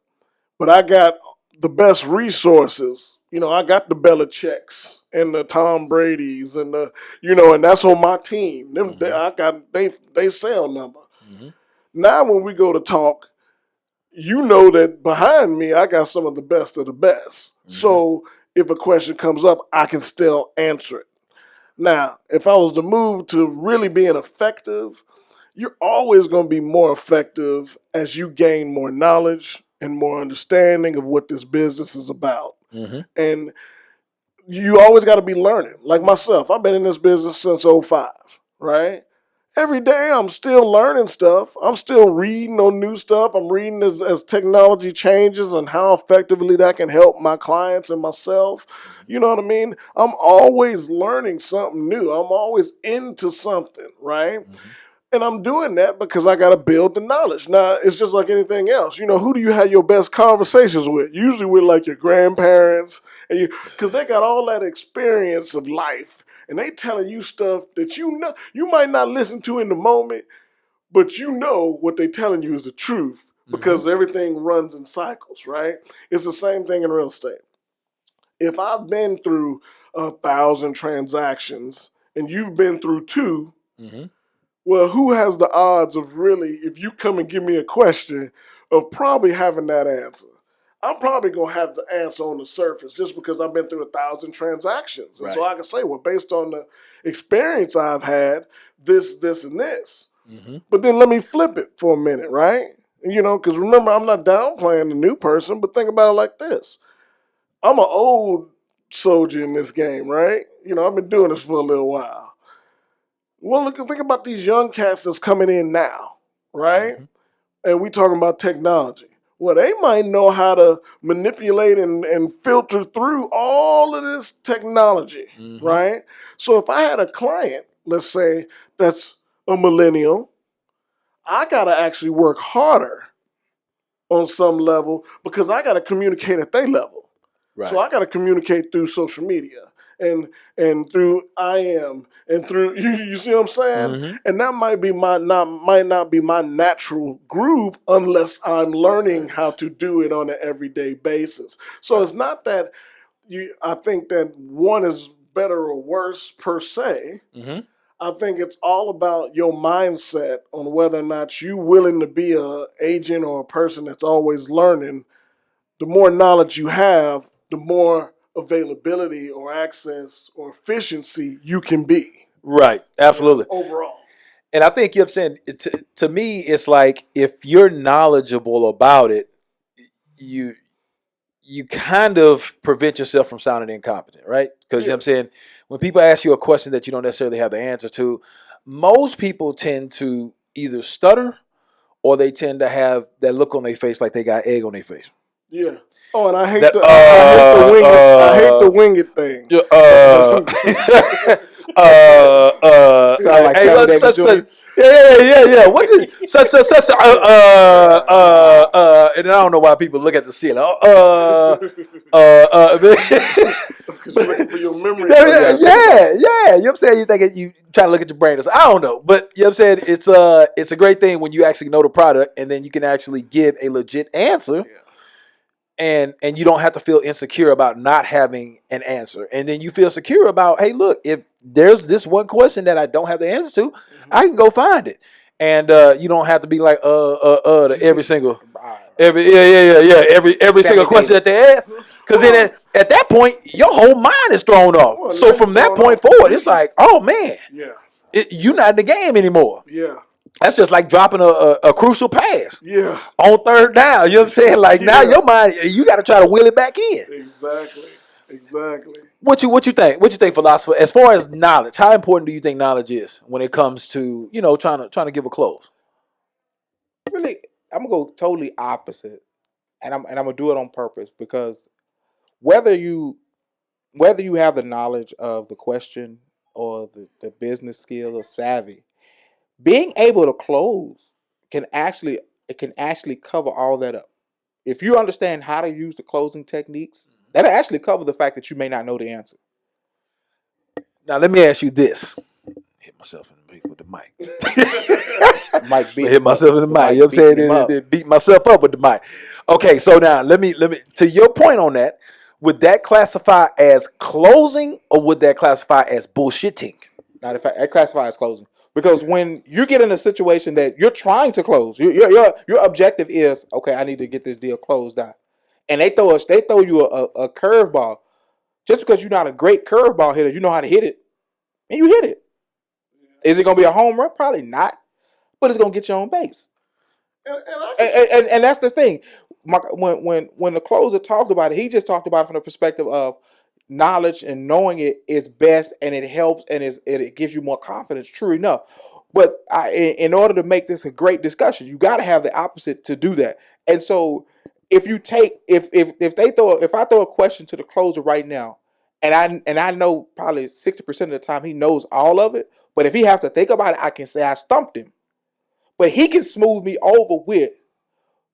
but I got the best resources, I got the Belichicks and the Tom Brady's and and that's on my team. Them, mm-hmm. they sell number. Mm-hmm. Now when we go to talk, that behind me, I got some of the best. Mm-hmm. So if a question comes up, I can still answer it. Now, if I was to move to really being effective, you're always going to be more effective as you gain more knowledge and more understanding of what this business is about. Mm-hmm. And you always got to be learning. Like myself, I've been in this business since 2005, right? Every day I'm still learning stuff. I'm still reading on new stuff. I'm reading as technology changes and how effectively that can help my clients and myself. You know what I mean? I'm always learning something new. I'm always into something, right? Mm-hmm. And I'm doing that because I got to build the knowledge. Now, it's just like anything else. Who do you have your best conversations with? Usually with like your grandparents, because they got all that experience of life. and they telling you stuff that you might not listen to in the moment, but you know what they telling you is the truth because everything runs in cycles, right? It's the same thing in real estate. If I've been through 1,000 transactions and you've been through 2, well, who has the odds of really, if you come and give me a question, of probably having that answer? I'm probably going to have the answer on the surface just because I've been through 1,000 transactions. And so I can say, well, based on the experience I've had, this, and this. But then let me flip it for a minute, right? Because remember, I'm not downplaying the new person, but think about it like this. I'm an old soldier in this game, right? I've been doing this for a little while. Well, think about these young cats that's coming in now, right? And we talking about technology. Well, they might know how to manipulate and filter through all of this technology, right? So if I had a client, let's say, that's a millennial, I got to actually work harder on some level because I got to communicate at their level. Right. So I got to communicate through social media and through IM and through you see what I'm saying? And that might not be my natural groove unless I'm learning how to do it on an everyday basis. So it's not that I think that one is better or worse per se. I think it's all about your mindset on whether or not you're willing to be an agent or a person that's always learning. The more knowledge you have, the more availability or access or efficiency you can be. Right. Absolutely. Overall. And I think you're saying, to me, it's like if you're knowledgeable about it, you kind of prevent yourself from sounding incompetent, right? Because you know what I'm saying, when people ask you a question that you don't necessarily have the answer to, most people tend to either stutter or they tend to have that look on their face like they got egg on their face. Yeah. Oh, and I hate the wing it thing. Sound like Sammy Davis Jr. Yeah. What did and I don't know why people look at the ceiling. That's because you're looking for your memory. Yeah. You know what I'm saying? You think you trying to look at your brain. I don't know, but you know what I'm saying? It's a great thing when you actually know the product and then you can actually give a legit answer. Yeah. And you don't have to feel insecure about not having an answer. And then you feel secure about, hey, look, if there's this one question that I don't have the answer to, I can go find it. And you don't have to be like to every single single question that they ask. Because then at that point, your whole mind is thrown off. Well, so from that point forward, it's like, oh man, you're not in the game anymore. Yeah. That's just like dropping a crucial pass. Yeah. On third down. You know what I'm saying? Like now your mind, you got to try to wheel it back in. Exactly. What you think? What you think, philosopher? As far as knowledge, how important do you think knowledge is when it comes to, trying to give a close? Really, I'm gonna go totally opposite. And I'm gonna do it on purpose because whether you have the knowledge of the question or the business skill or savvy, being able to close can actually cover all that up. If you understand how to use the closing techniques, that'll actually cover the fact that you may not know the answer. Now let me ask you this. Hit myself in the face with the mic. Hit myself in the mic. You know what I'm saying? Beat myself up with the mic. Okay, so now let me to your point on that, would that classify as closing or would that classify as bullshitting? Now it classifies as closing. Because when you get in a situation that you're trying to close, your objective is, okay, I need to get this deal closed out, and they throw you a curveball, just because you're not a great curveball hitter, you know how to hit it, and you hit it. Is it going to be a home run? Probably not, but it's going to get you on base. And that's the thing. When the closer talked about it, he just talked about it from the perspective of knowledge and knowing it is best, and it helps, and it gives you more confidence. True enough, but in order to make this a great discussion, you got to have the opposite to do that. And so, if I throw a question to the closer right now, and I know probably 60% of the time he knows all of it, but if he has to think about it, I can say I stumped him. But he can smooth me over with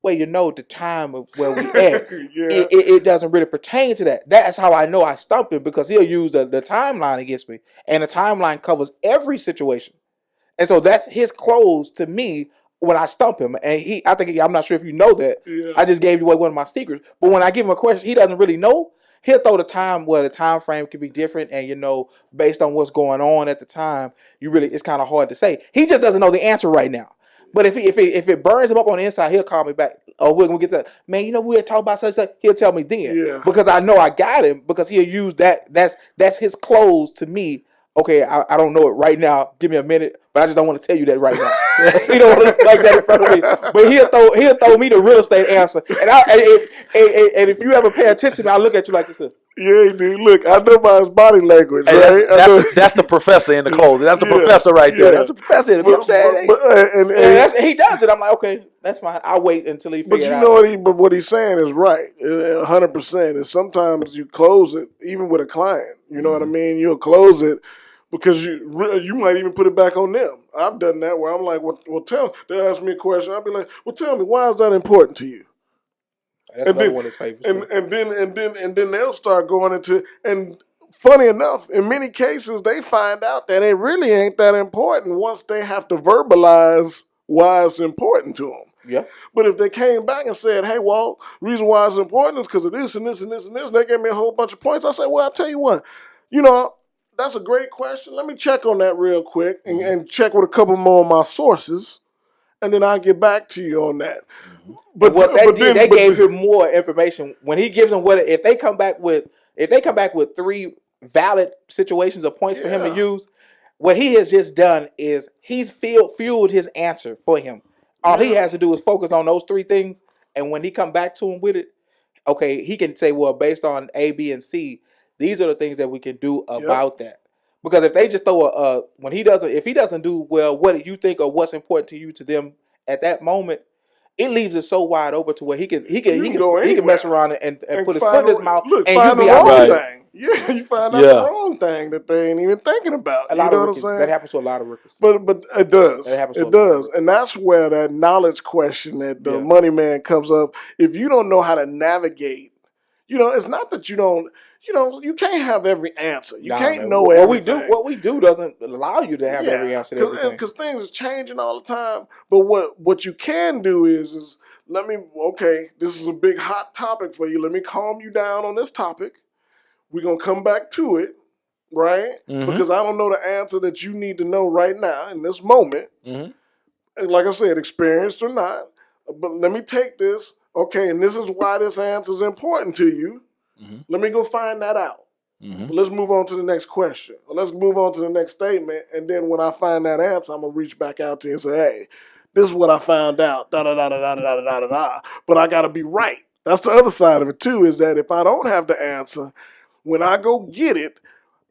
well, the time of where we at, Yeah. it doesn't really pertain to that. That's how I know I stumped him, because he'll use the timeline against me, and the timeline covers every situation. And so that's his close to me when I stump him. And I'm not sure if you know that. Yeah. I just gave you away one of my secrets. But when I give him a question, he doesn't really know. He'll throw the time where the time frame could be different, and based on what's going on at the time, it's kind of hard to say. He just doesn't know the answer right now. But if it burns him up on the inside, he'll call me back. Oh, we'll get to, man, we had talked about such. He'll tell me then. Yeah. Because I know I got him, because he'll use that. That's his close to me. Okay, I don't know it right now. Give me a minute, but I just don't want to tell you that right now. He don't want to like that in front of me. But he'll throw me the real estate answer. And if you ever pay attention to me, I look at you like this. Yeah, dude. Look, I know by his body language, Hey, right? that's the professor in the closer. That's the professor right there. That's the professor. You know what I'm saying? He does it. I'm like, okay, that's fine. I'll wait until he figures it out. But what he's saying is right, 100%. And sometimes you close it, even with a client. You know what I mean? You'll close it because you might even put it back on them. I've done that where I'm like, well, they'll ask me a question. I'll be like, well, tell me, why is that important to you? That's another one of his favorites. And then they'll start going into, and funny enough, in many cases they find out that it really ain't that important once they have to verbalize why it's important to them. Yeah. But if they came back and said, hey, Walt, the reason why it's important is because of this and this and this and this, and they gave me a whole bunch of points, I say, well, I'll tell you what, that's a great question. Let me check on that real quick and check with a couple more of my sources, and then I'll get back to you on that. But what they gave him more information when he gives them if they come back with 3 valid situations or points for him to use. What he has just done is he's fueled his answer for him. All he has to do is focus on those 3 things, and when he come back to him with it, okay, he can say, well, based on A, B, and C, these are the things that we can do about that. Because if they just throw if he doesn't do well, what do you think or what's important to you to them at that moment, it leaves it so wide open to where he can mess around and put his foot in his mouth, and you'll be out wrong thing. Yeah, you find out the wrong thing that they ain't even thinking about. A lot of rookies. That happens to a lot of rookies. But it does. That happens to it does, and that's where that knowledge question that the money man comes up. If you don't know how to navigate, it's not that you don't. You can't have every answer. You can't know everything. What we do doesn't allow you to have every answer to everything. Because things are changing all the time. But what you can do is this is a big hot topic for you. Let me calm you down on this topic. We're going to come back to it, right? Mm-hmm. Because I don't know the answer that you need to know right now in this moment. Mm-hmm. And like I said, experienced or not. But let me take this. Okay, and this is why this answer is important to you. Mm-hmm. Let me go find that out. Mm-hmm. Let's move on to the next question. Let's move on to the next statement. And then when I find that answer, I'm going to reach back out to you and say, hey, this is what I found out. Da-da-da-da-da-da-da-da-da. But I got to be right. That's the other side of it, too, is that if I don't have the answer, when I go get it,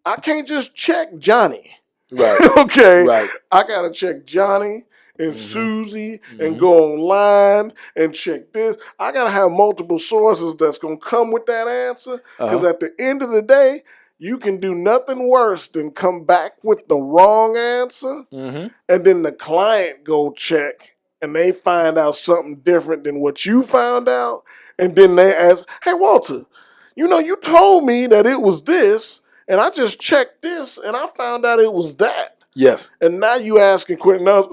I can't just check Johnny. Right. Okay. Right. I got to check Johnny and Susie and go online and check this. I got to have multiple sources that's going to come with that answer. Because at the end of the day, you can do nothing worse than come back with the wrong answer. Mm-hmm. And then the client go check and they find out something different than what you found out. And then they ask, hey, Walter, you told me that it was this. And I just checked this and I found out it was that. Yes. And now you asking questions. Now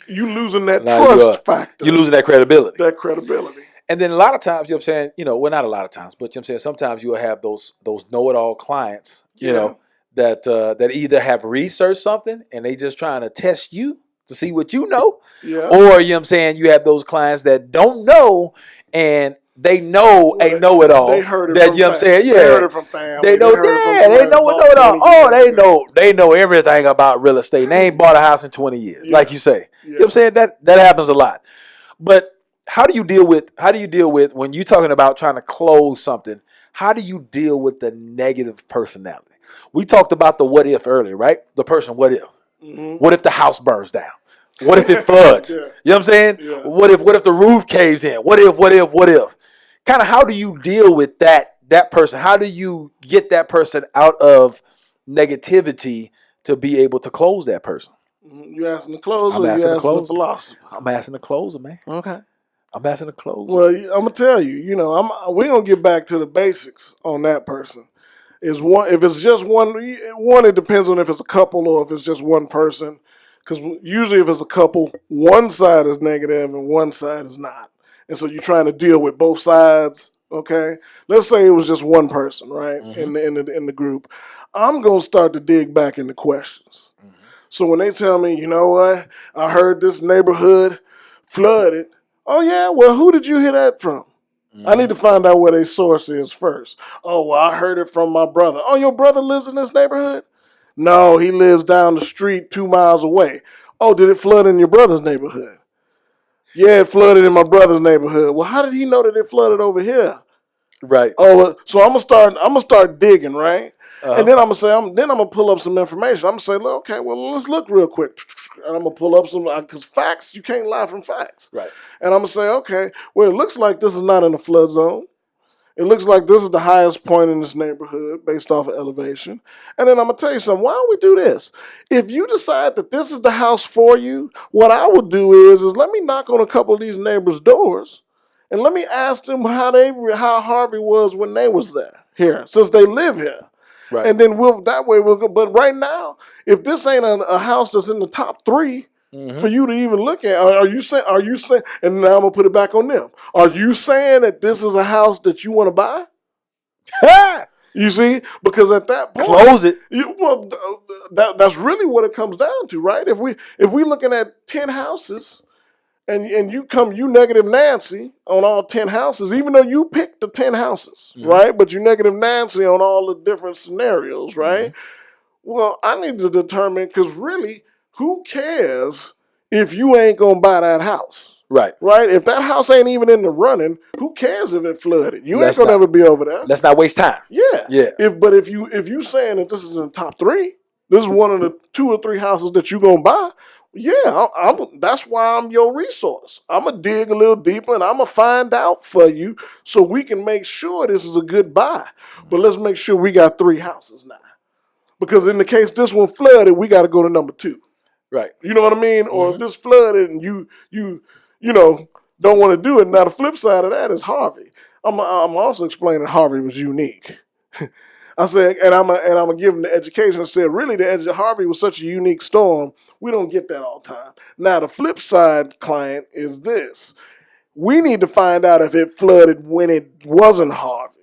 you losing that trust factor. You losing that credibility. And then a lot of times, you know what I'm saying, well, not a lot of times, but you know what I'm saying, sometimes you'll have those know-it-all clients, that either have researched something and they just trying to test you to see what you know. Yeah. Or, you know what I'm saying, you have those clients that don't know and they know a know-it-all. They heard it that, from you know what I'm saying? Yeah. They heard it from family. They know what know-it-all. Oh, they know everything about real estate. They ain't bought a house in 20 years, like you say. Yeah. You know what I'm saying? That happens a lot. But how do you deal with when you're talking about trying to close something? How do you deal with the negative personality? We talked about the what if earlier, right? The person, what if? Mm-hmm. What if the house burns down? What if it floods? You know what I'm saying? Yeah. What if the roof caves in? What if? Kind of how do you deal with that person? How do you get that person out of negativity to be able to close that person? You asking the closer or you asking the philosopher? I'm asking the closer, man. Okay. I'm asking the closer. Well, I'm gonna tell you. You know, we're gonna get back to the basics on that person. Is one if it's just one? It depends on if it's a couple or if it's just one person. Because usually, if it's a couple, one side is negative and one side is not, and so you're trying to deal with both sides. Okay, let's say it was just one person, right, in the group. I'm gonna start to dig back into questions. So when they tell me, you know what, I heard this neighborhood flooded. Oh yeah, well, who did you hear that from? I need to find out where their source is first. Oh, well, I heard it from my brother. Oh, your brother lives in this neighborhood? No, he lives down the street 2 miles away. Oh, did it flood in your brother's neighborhood? Yeah, it flooded in my brother's neighborhood. Well, how did he know that it flooded over here? Right. Oh, so I'm gonna start digging, right? And then I'm gonna pull up some information. I'm gonna say, okay, well, let's look real quick. And I'm gonna pull up some, because facts, you can't lie from facts. Right. And I'm gonna say, okay, well, it looks like this is not in a flood zone. It looks like this is the highest point in this neighborhood based off of elevation. And then I'm going to tell you something. Why don't we do this? If you decide that this is the house for you, what I would do is let me knock on a couple of these neighbors' doors and let me ask them how Harvey was when they was here, since they live here. Right. And then we'll go. But right now, if this ain't a house that's in the top 3, for you to even look at, are you saying? And now I'm gonna put it back on them. Are you saying that this is a house that you want to buy? You see, because at that point, close it. That's really what it comes down to, right? If we looking at 10 houses, and you negative Nancy on all 10 houses, even though you picked the 10 houses, right? But you negative Nancy on all the different scenarios, right? Well, I need to determine, because really, who cares if you ain't gonna buy that house? Right. Right? If that house ain't even in the running, who cares if it flooded? You ain't gonna ever be over there. Let's not waste time. Yeah. Yeah. If you saying that this is in the top 3, this is one of the 2 or 3 houses that you gonna buy. Yeah, that's why I'm your resource. I'm gonna dig a little deeper and I'm gonna find out for you so we can make sure this is a good buy. But let's make sure we got 3 houses now. Because in the case this one flooded, we got to go to number 2. Right. You know what I mean? Or if this flooded and you don't want to do it. Now the flip side of that is Harvey. I'm also explaining Harvey was unique. I said, and I'm gonna give him the education. I said, really, Harvey was such a unique storm. We don't get that all the time. Now the flip side, client, is this: we need to find out if it flooded when it wasn't Harvey.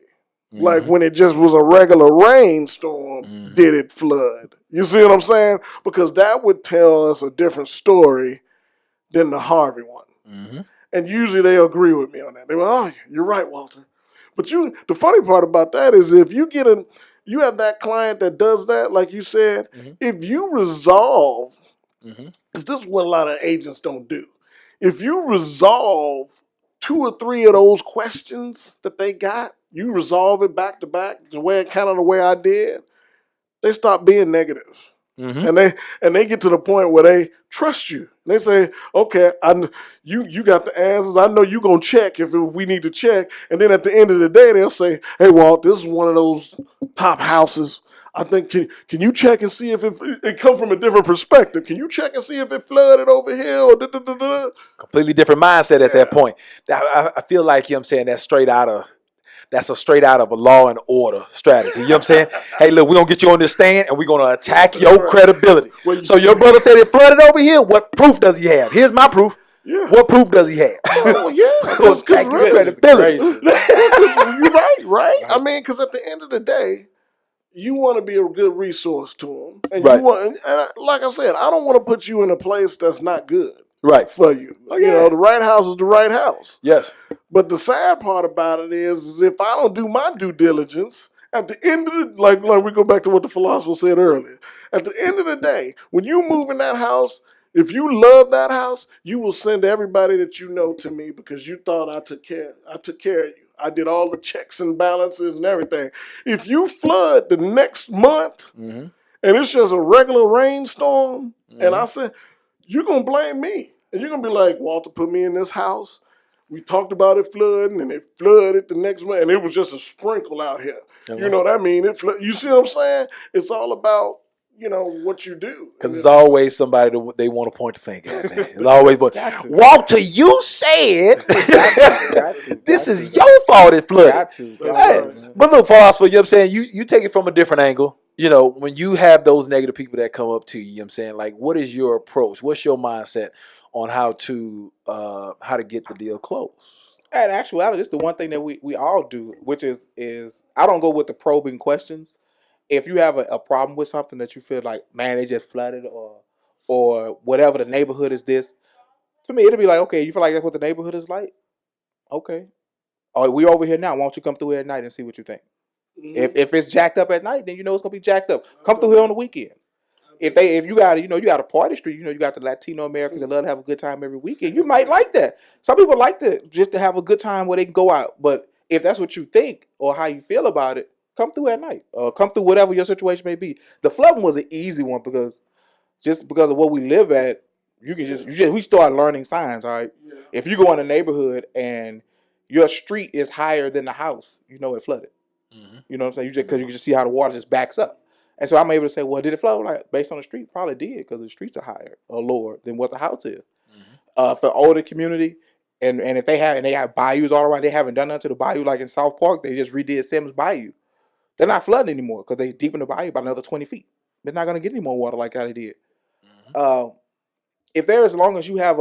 Like when it just was a regular rainstorm, did it flood? You see what I'm saying? Because that would tell us a different story than the Harvey one. And usually they agree with me on that. They go, oh, you're right, Walter. But the funny part about that is if you have that client that does that, like you said, if you resolve, because this is what a lot of agents don't do. If you resolve 2 or 3 of those questions that they got, you resolve it back to back, the way I did, they stop being negative. And they get to the point where they trust you. They say, okay, you got the answers. I know you're going to check if we need to check. And then at the end of the day, they'll say, hey, Walt, this is one of those top houses. I think, can you check and see if it come from a different perspective? Can you check and see if it flooded over here? Or completely different mindset at that point. I feel like, you know what I'm saying, that's a straight out of a law and order strategy. You know what I'm saying? Hey, look, we're going to get you on this stand and we're going to attack your credibility. So your brother said it flooded over here. What proof does he have? Here's my proof. Yeah. What proof does he have? Oh, yeah. We'll attack your credibility. You're right. I mean, because at the end of the day, you want to be a good resource to them. And you want, and like I said, I don't want to put you in a place that's not good. Right. For you. Oh, yeah. You know, the right house is the right house. Yes. But the sad part about it is if I don't do my due diligence, at the end of the, like we go back to what the philosopher said earlier, at the end of the day, when you move in that house, if you love that house, you will send everybody that you know to me because you thought I took care of you. I did all the checks and balances and everything. If you flood the next month and it's just a regular rainstorm, and I said, you're going to blame me. And you're going to be like, Walter put me in this house. We talked about it flooding, and it flooded the next month, and it was just a sprinkle out here. You know what I mean? You see what I'm saying? It's all about, what you do. Because it's always somebody that they want to point the finger at, man. It's always, Got to. Walter, you said Got to. this is your fault it flooded. Got to. That's Hey, right. Man. but look, philosopher, you know what I'm saying? You take it from a different angle. When you have those negative people that come up to you, you know what I'm saying? Like, what is your approach? What's your mindset on how to get the deal closed? In actuality, it's the one thing that we all do, which is I don't go with the probing questions. If you have a problem with something that you feel like, man, they just flooded or whatever, the neighborhood is this. To me, it'll be like, okay, you feel like that's what the neighborhood is like? Okay. Oh, we over here now. Why don't you come through here at night and see what you think? Mhm. If it's jacked up at night, then you know it's gonna be jacked up. Come through here on the weekend. If you got you got a party street, you got the Latino Americans that love to have a good time every weekend. You might like that. Some people like to have a good time where they can go out. But if that's what you think or how you feel about it, come through at night or come through whatever your situation may be. The flooding was an easy one because of what we live at, we start learning signs. All right, Yeah. if you go in a neighborhood and your street is higher than the house, you know it flooded. Mm-hmm. You know what I'm saying? Because you can just see how the water just backs up. And so I'm able to say, well, did it flood? Like, based on the street, probably did because the streets are higher or lower than what the house is. Mm-hmm. For older community, and if they have bayous all around, they haven't done nothing to the bayou. Like in South Park, they just redid Sims Bayou. They're not flooding anymore because they deepen the bayou by another 20 feet. They're not going to get any more water like how they did. Mm-hmm. If there, as long as you have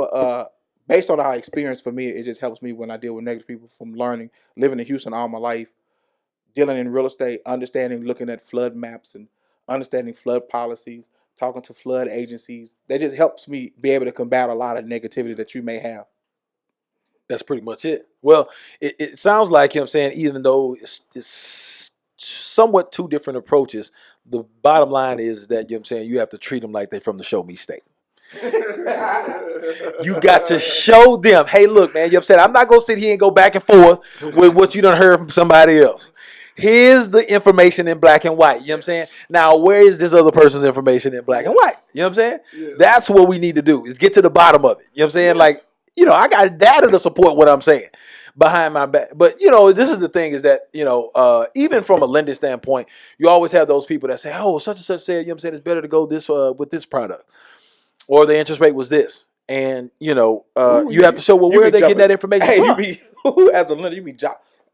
based on our experience, for me, it just helps me when I deal with negative people from living in Houston all my life, dealing in real estate, understanding, looking at flood maps and understanding flood policies, talking to flood agencies. That just helps me be able to combat a lot of negativity that you may have. That's pretty much it. Well, it sounds like him saying, even though it's somewhat two different approaches, the bottom line is that you have to treat them like they're from the show me state. You got to show them, hey, look, man, I'm not gonna sit here and go back and forth with what you done heard from somebody else. Here's the information in black and white. You know what I'm saying? Now, where is this other person's information in black and white? You know what I'm saying? Yes. That's what we need to do, is get to the bottom of it. You know what I'm saying? Yes. Like, I got data to support what I'm saying behind my back. But, this is the thing, is that, even from a lending standpoint, you always have those people that say, oh, such and such said, it's better to go this with this product. Or the interest rate was this. And, you have to show, well, where are they getting that information from? As a lender,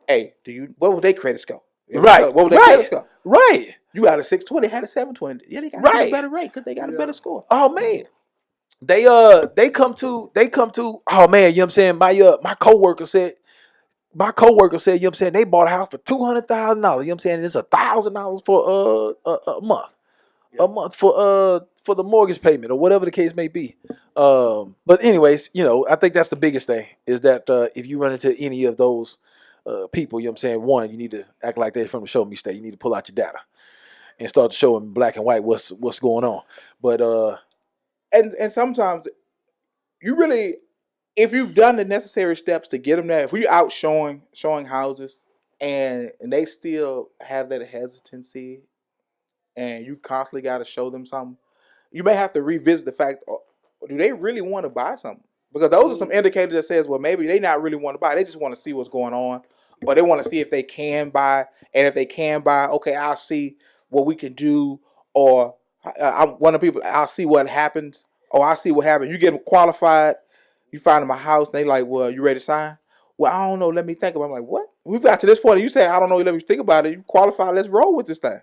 hey, what was their credit score? Right. What was their credit score? Right. You got a 620, had a 720. Yeah, they got a better rate because they got a better score. Oh, man. They come to, oh, man, my coworker said, they bought a house for $200,000. And it's $1,000 for a month. Yeah. A month for the mortgage payment or whatever the case may be. But anyways, I think that's the biggest thing, is that if you run into any of those people, one, you need to act like they're from the show me state. You need to pull out your data and start showing black and white what's going on. But and sometimes you really, if you've done the necessary steps to get them there, if we're out showing houses and they still have that hesitancy, and you constantly got to show them something, you may have to revisit the fact, do they really want to buy something? Because those are some indicators that says, well, maybe they not really want to buy. They just want to see what's going on, or they want to see if they can buy. And if they can buy, okay, I'll see what we can do, or I'm one of the people, I'll see what happens, or I'll see what happens. You get them qualified, you find them a house, and they like, well, you ready to sign? Well, I don't know, let me think about it. I'm like, what? We've got to this point, and you say, I don't know, let me think about it. You qualified, let's roll with this thing.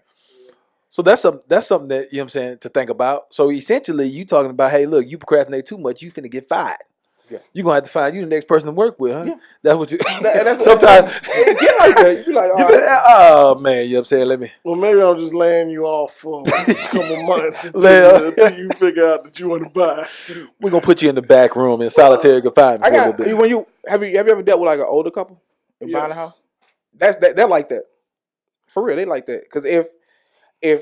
So that's something that, to think about. So essentially, you talking about, hey, look, you procrastinate too much, you finna get fired. Yeah. You're gonna have to find you the next person to work with, huh? Yeah. That's what you sometimes it get like that. You be like, oh man, let me. Well, maybe I'm just laying you off for a couple months until you figure out that you want to buy. We're gonna put you in the back room in solitary confinement for a little bit. When you have you ever dealt with like an older couple and buying a house? They're like that. For real, they like that. Because if they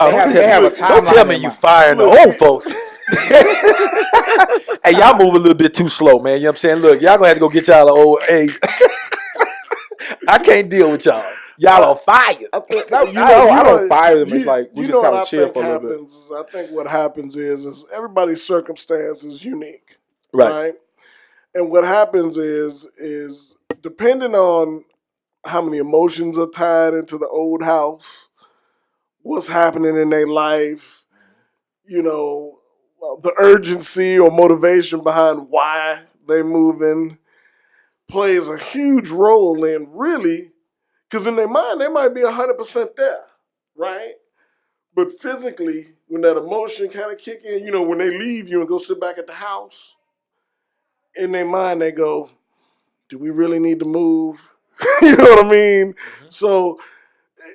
have a timeline. Don't tell me you firing the old folks. Hey, y'all move a little bit too slow, man. You know what I'm saying? Look, y'all gonna have to go get y'all an old age. I can't deal with y'all. Y'all on fire. I don't fire them. It's like we just kind of chill for a little bit. I think what happens is everybody's circumstance is unique, right? And what happens is depending on how many emotions are tied into the old house, what's happening in their life, the urgency or motivation behind why they moving plays a huge role in really, because in their mind they might be 100% there, right? But physically, when that emotion kind of kick in, when they leave you and go sit back at the house, in their mind they go, do we really need to move? You know what I mean? Mm-hmm. So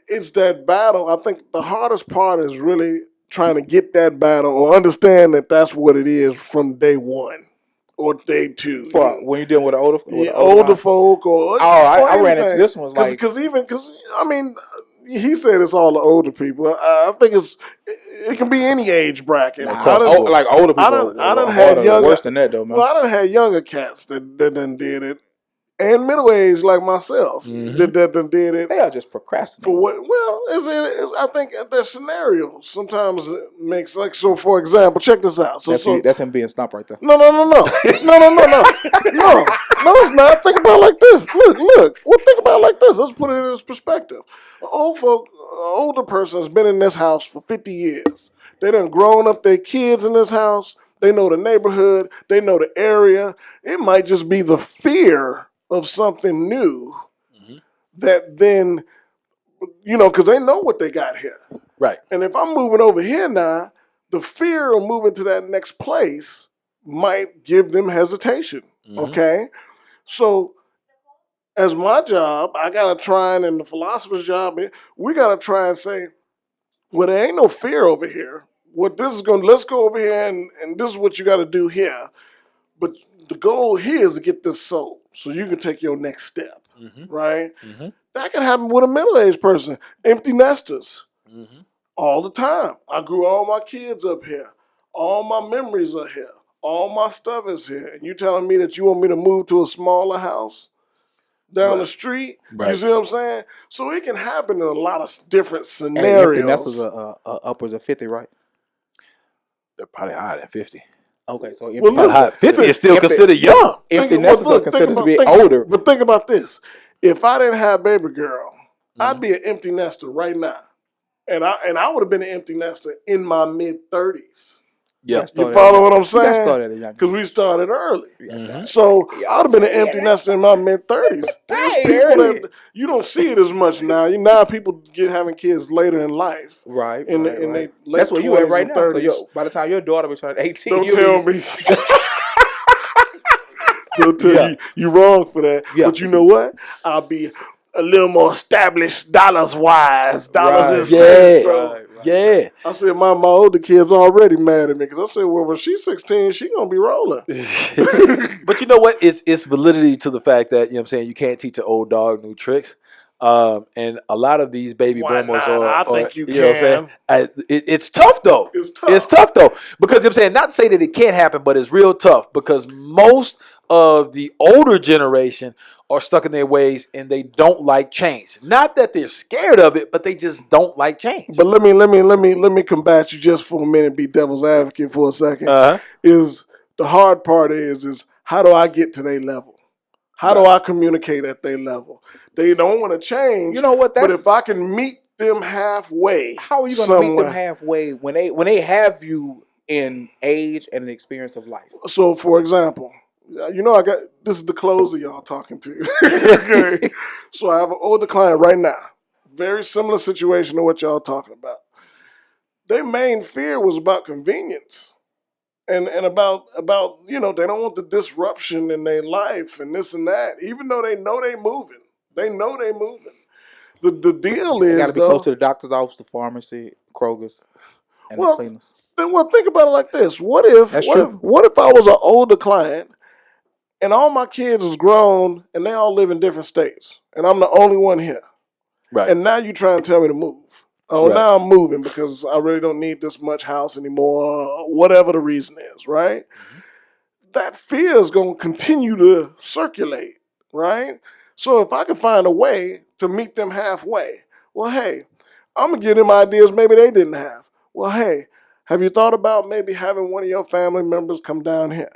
it's that battle. I think the hardest part is really trying to get that battle or understand that that's what it is from day one or day two. For when you're dealing with Older folk or I ran into anything. this one like because I mean, he said it's all the older people. I think it can be any age bracket. like older people I done are had harder, younger, worse than that though, man. well, I done had younger cats that done did it, and middle aged like myself Mhm. that done did it. They are just procrastinating. For what? Well, I think their scenarios sometimes it makes like so. For example, check this out. That's him being stumped right there. No. No, it's not. Think about it like this. Look. Well, think about it like this. Let's put it in this perspective. An older person has been in this house for 50 years. They done grown up their kids in this house. They know the neighborhood. They know the area. It might just be the fear of something new Mhm. that then, because they know what they got here. Right. And if I'm moving over here now, the fear of moving to that next place might give them hesitation. Mhm. Okay? So, as my job, I got to try and the philosopher's job, we got to try and say, well, there ain't no fear over here. Let's go over here and this is what you got to do here. But the goal here is to get this sold so you can take your next step, Mhm. right? Mhm. That can happen with a middle-aged person. Empty nesters. Mhm. All the time. I grew all my kids up here. All my memories are here. All my stuff is here. And you telling me that you want me to move to a smaller house down the street? Right. You see what I'm saying? So it can happen in a lot of different And empty scenarios. nesters are upwards of 50, right? They're probably higher than 50. Okay, so empty Well, Probably higher. nesters, 50 is still considered young. empty nesters are considered to be older. But think about this. If I didn't have baby girl, I'd Mhm. be an empty nester right now. And I would have been an empty nester in my mid-30s. Yeah. You follow what I'm You got saying? started at a young Because we started early. Mhm. So Yeah, I'd have been an yeah, empty nester in my mid-30s. There's Hey, people early. that you don't see it as much now. Now people having kids later in life. Right, In right. their late That's where you at 20s right and now. So 30s. by the time your daughter was turning 18, Don't you'll tell be me. Don't tell Yeah. you wrong for that. Yeah. But you know what? I'll be a little more established dollars-wise. Dollars and Yeah. cents. So right. Yeah. I said my older kids already mad at me because I said, well, when she's 16, she gonna be rolling. But you know what? It's validity to the fact that, you know what I'm saying, you can't teach an old dog new tricks. And a lot of these baby Why boomers not? I are, think you know what I'm saying? can. It's tough though. It's tough. It's tough though. Because, you know what I'm saying, not to say that it can't happen, but it's real tough because most of the older generation are stuck in their ways and they don't like change. Not that they're scared of it, but they just don't like change. But let me combat you just for a minute. Be devil's advocate for a second. Uh-huh. Is the hard part is how do I get to their level? How do I communicate at their level? They don't want to change. You know what? But if I can meet them halfway, How are you going to meet them halfway when they have you in age and an experience of life? So, for example, this is the closer y'all talking to. Okay. So I have an older client right now. Very similar situation to what y'all talking about. Their main fear was about convenience. And about they don't want the disruption in their life and this and that, even though they know they moving. They know they moving. The deal is, They got to be close to the doctor's office, the pharmacy, Kroger's, and the cleaners. Well, think about it like this. What if I was an older client and all my kids is grown and they all live in different states and I'm the only one here? Right. And now you trying to tell me to move. Oh, Right. now I'm moving because I really don't need this much house anymore, whatever the reason is, right? Mhm. That fear is going to continue to circulate, right? So if I can find a way to meet them halfway, well, hey, I'm going to give them ideas maybe they didn't have. Well, hey, have you thought about maybe having one of your family members come down here?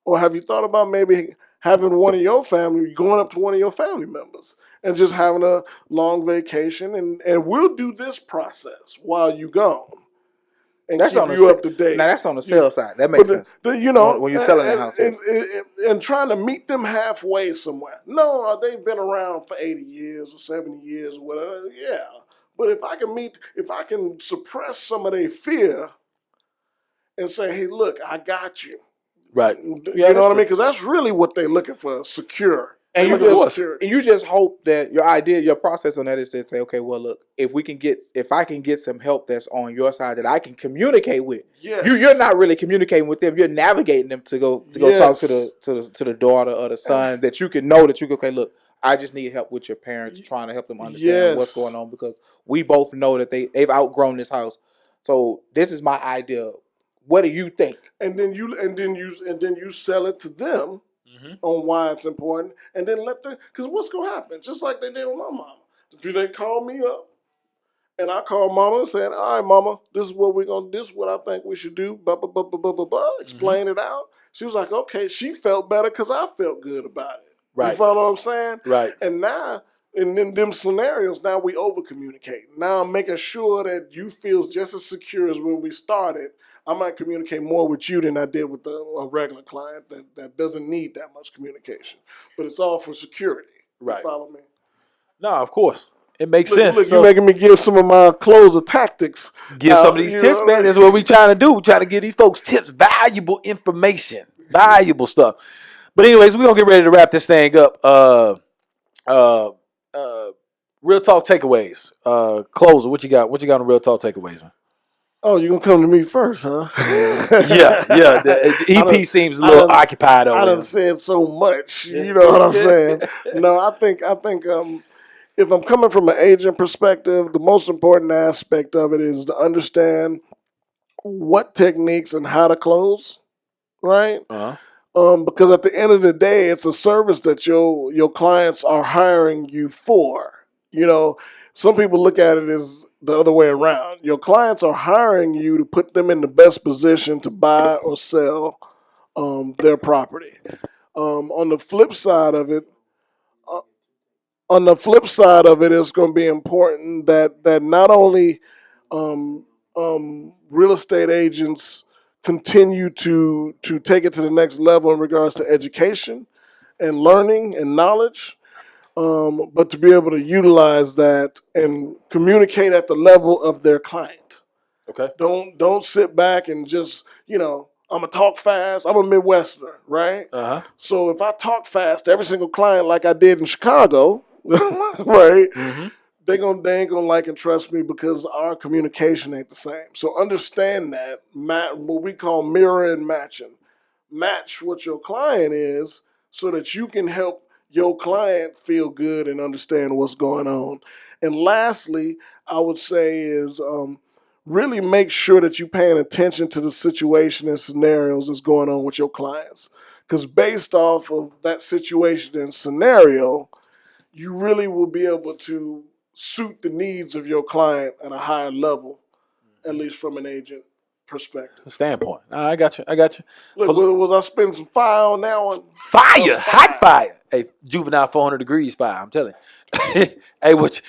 Or have you thought about maybe having one of your family, going up to one of your family members and just having a long vacation and we'll do this process while you gone. and That's keep on the you up to date. now that's on the sales side. That makes sense. You know, When you're selling the house, and trying to meet them halfway somewhere. No, they've been around for 80 years or 70 years or whatever. Yeah, but if I can suppress some of their fear and say, hey, look, I got you. Right. Yeah, You know what I true. mean? Because that's really what they're looking for, secure. And They're you looking for just security. and you just hope that your idea, your process on that is to say, okay, well, look, if I can get some help that's on your side that I can communicate with. Yes. You're not really communicating with them. You're navigating them to go talk to the daughter or the son that you can know that you can, okay, look, I just need help with your parents, trying to help them understand what's going on, because we both know that they've outgrown this house. So this is my idea. What do you think? And then you sell it to them on why it's important, and then let them, because what's gonna happen? Just like they did with my mama. Do they call me up? And I called mama and said, all right, mama, this is what this is what I think we should do, blah, blah, blah, blah, blah, blah, blah. Explain it out. She was like, okay, she felt better because I felt good about it. Right. You follow what I'm saying? Right. And now, in them scenarios, now we over communicate. Now I'm making sure that you feel just as secure as when we started. I might communicate more with you than I did with a regular client that doesn't need that much communication. But it's all for security. Right. You follow me? No, of course. It makes sense. Look, you're making me give some of my closer tactics. Give some of these tips, man. That's what we're trying to do. We're trying to give these folks tips, valuable information, valuable stuff. But anyways, we're going to get ready to wrap this thing up. Real talk takeaways. Closer, what you got? What you got on real talk takeaways, man? Oh, you're going to come to me first, huh? yeah. The EP seems a little occupied over I done said so much. You know what I'm saying? No, I think if I'm coming from an agent perspective, the most important aspect of it is to understand what techniques and how to close, right? Because at the end of the day, it's a service that your clients are hiring you for. You know, some people look at it as the other way around. Your clients are hiring you to put them in the best position to buy or sell their property. On the flip side of it, it's going to be important that not only real estate agents continue to take it to the next level in regards to education and learning and knowledge, but to be able to utilize that and communicate at the level of their client. Okay. Don't sit back and just, I'm going to talk fast. I'm a Midwesterner, right? So if I talk fast to every single client like I did in Chicago, right, they ain't gonna like and trust me because our communication ain't the same. So understand that, what we call mirror and matching. Match what your client is so that you can help your client feel good and understand what's going on. And lastly, I would say is really make sure that you're paying attention to the situation and scenarios that's going on with your clients. Because based off of that situation and scenario, you really will be able to suit the needs of your client at a higher level, at least from an agent perspective. Standpoint. I got you. Look, was I spending some fire on that one? Fire, hot fire. Hey, juvenile 400 degrees fire. I'm telling you. Hey, what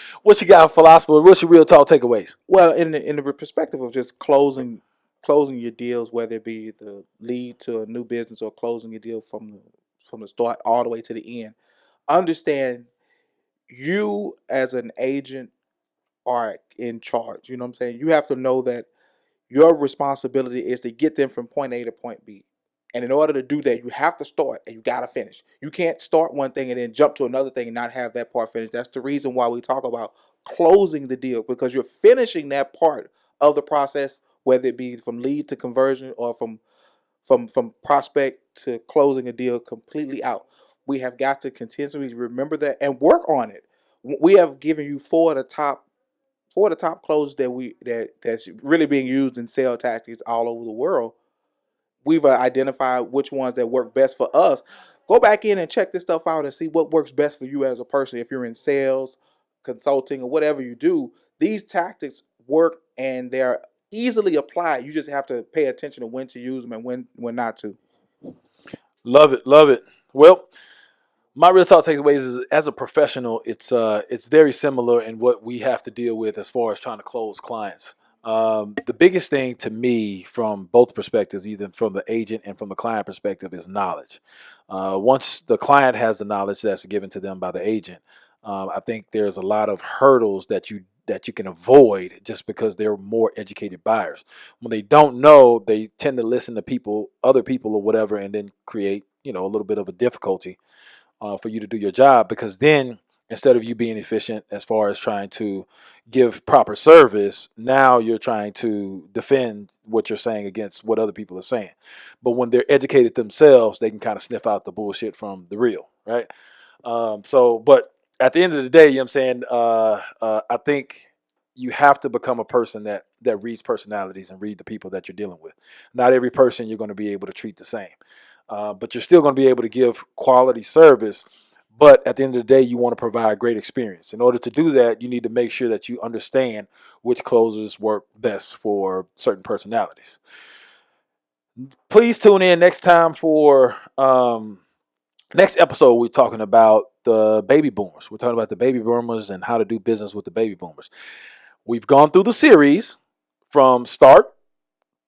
you got, philosopher? What's your real talk takeaways? Well, in the perspective of just closing your deals, whether it be the lead to a new business or closing your deal from the start all the way to the end, understand you as an agent are in charge. You know what I'm saying? You have to know that your responsibility is to get them from point A to point B. And in order to do that, you have to start and you got to finish. You can't start one thing and then jump to another thing and not have that part finished. That's the reason why we talk about closing the deal, because you're finishing that part of the process, whether it be from lead to conversion or from prospect to closing a deal completely out. We have got to continually remember that and work on it. We have given you four of the top closes that's really being used in sales tactics all over the world. We've identified which ones that work best for us. Go back in and check this stuff out and see what works best for you as a person. If you're in sales, consulting, or whatever you do, these tactics work and they're easily applied. You just have to pay attention to when to use them and when not to. Love it. Well, my real talk takeaways is, as a professional, it's very similar in what we have to deal with as far as trying to close clients. The biggest thing to me from both perspectives, either from the agent and from the client perspective, is knowledge. Once the client has the knowledge that's given to them by the agent, I think there's a lot of hurdles that you can avoid just because they're more educated buyers. When they don't know, they tend to listen to other people or whatever, and then create a little bit of a difficulty for you to do your job, because then instead of you being efficient as far as trying to give proper service, now you're trying to defend what you're saying against what other people are saying. But when they're educated themselves, they can kind of sniff out the bullshit from the real, right? But at the end of the day, you know what I'm saying? I think you have to become a person that reads personalities and read the people that you're dealing with. Not every person you're going to be able to treat the same, but you're still going to be able to give quality service. But at the end of the day, you want to provide great experience. In order to do that, you need to make sure that you understand which closers work best for certain personalities. Please tune in next time for next episode. We're talking about the baby boomers. We're talking about the baby boomers and how to do business with the baby boomers. We've gone through the series from start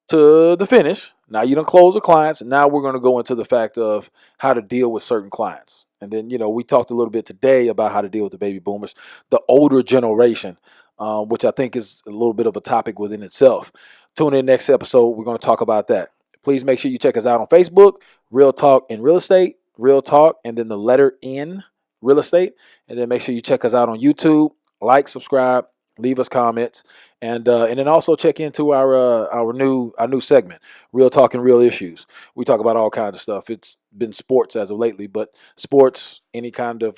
to the finish. Now you don't close the clients. Now we're going to go into the fact of how to deal with certain clients. And then, we talked a little bit today about how to deal with the baby boomers, the older generation, which I think is a little bit of a topic within itself. Tune in next episode. We're going to talk about that. Please make sure you check us out on Facebook, Real Talk in Real Estate, Real Talk, and then the letter N, Real Estate. And then make sure you check us out on YouTube. Like, subscribe, leave us comments, and then also check into our new segment, Real Talk and Real Issues. We talk about all kinds of stuff. It's been sports as of lately, but sports, any kind of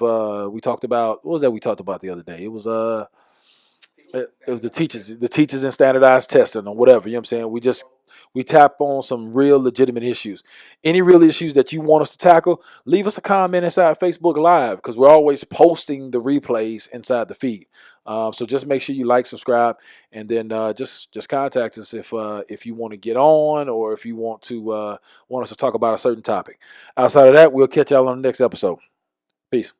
we talked about, what was that we talked about the other day? It was the teachers in standardized testing or whatever. You know what I'm saying? We tap on some real legitimate issues. Any real issues that you want us to tackle, leave us a comment inside Facebook Live, because we're always posting the replays inside the feed. So just make sure you like, subscribe, and then just contact us if you want to get on, or if you want us to talk about a certain topic. Outside of that, we'll catch y'all on the next episode. Peace.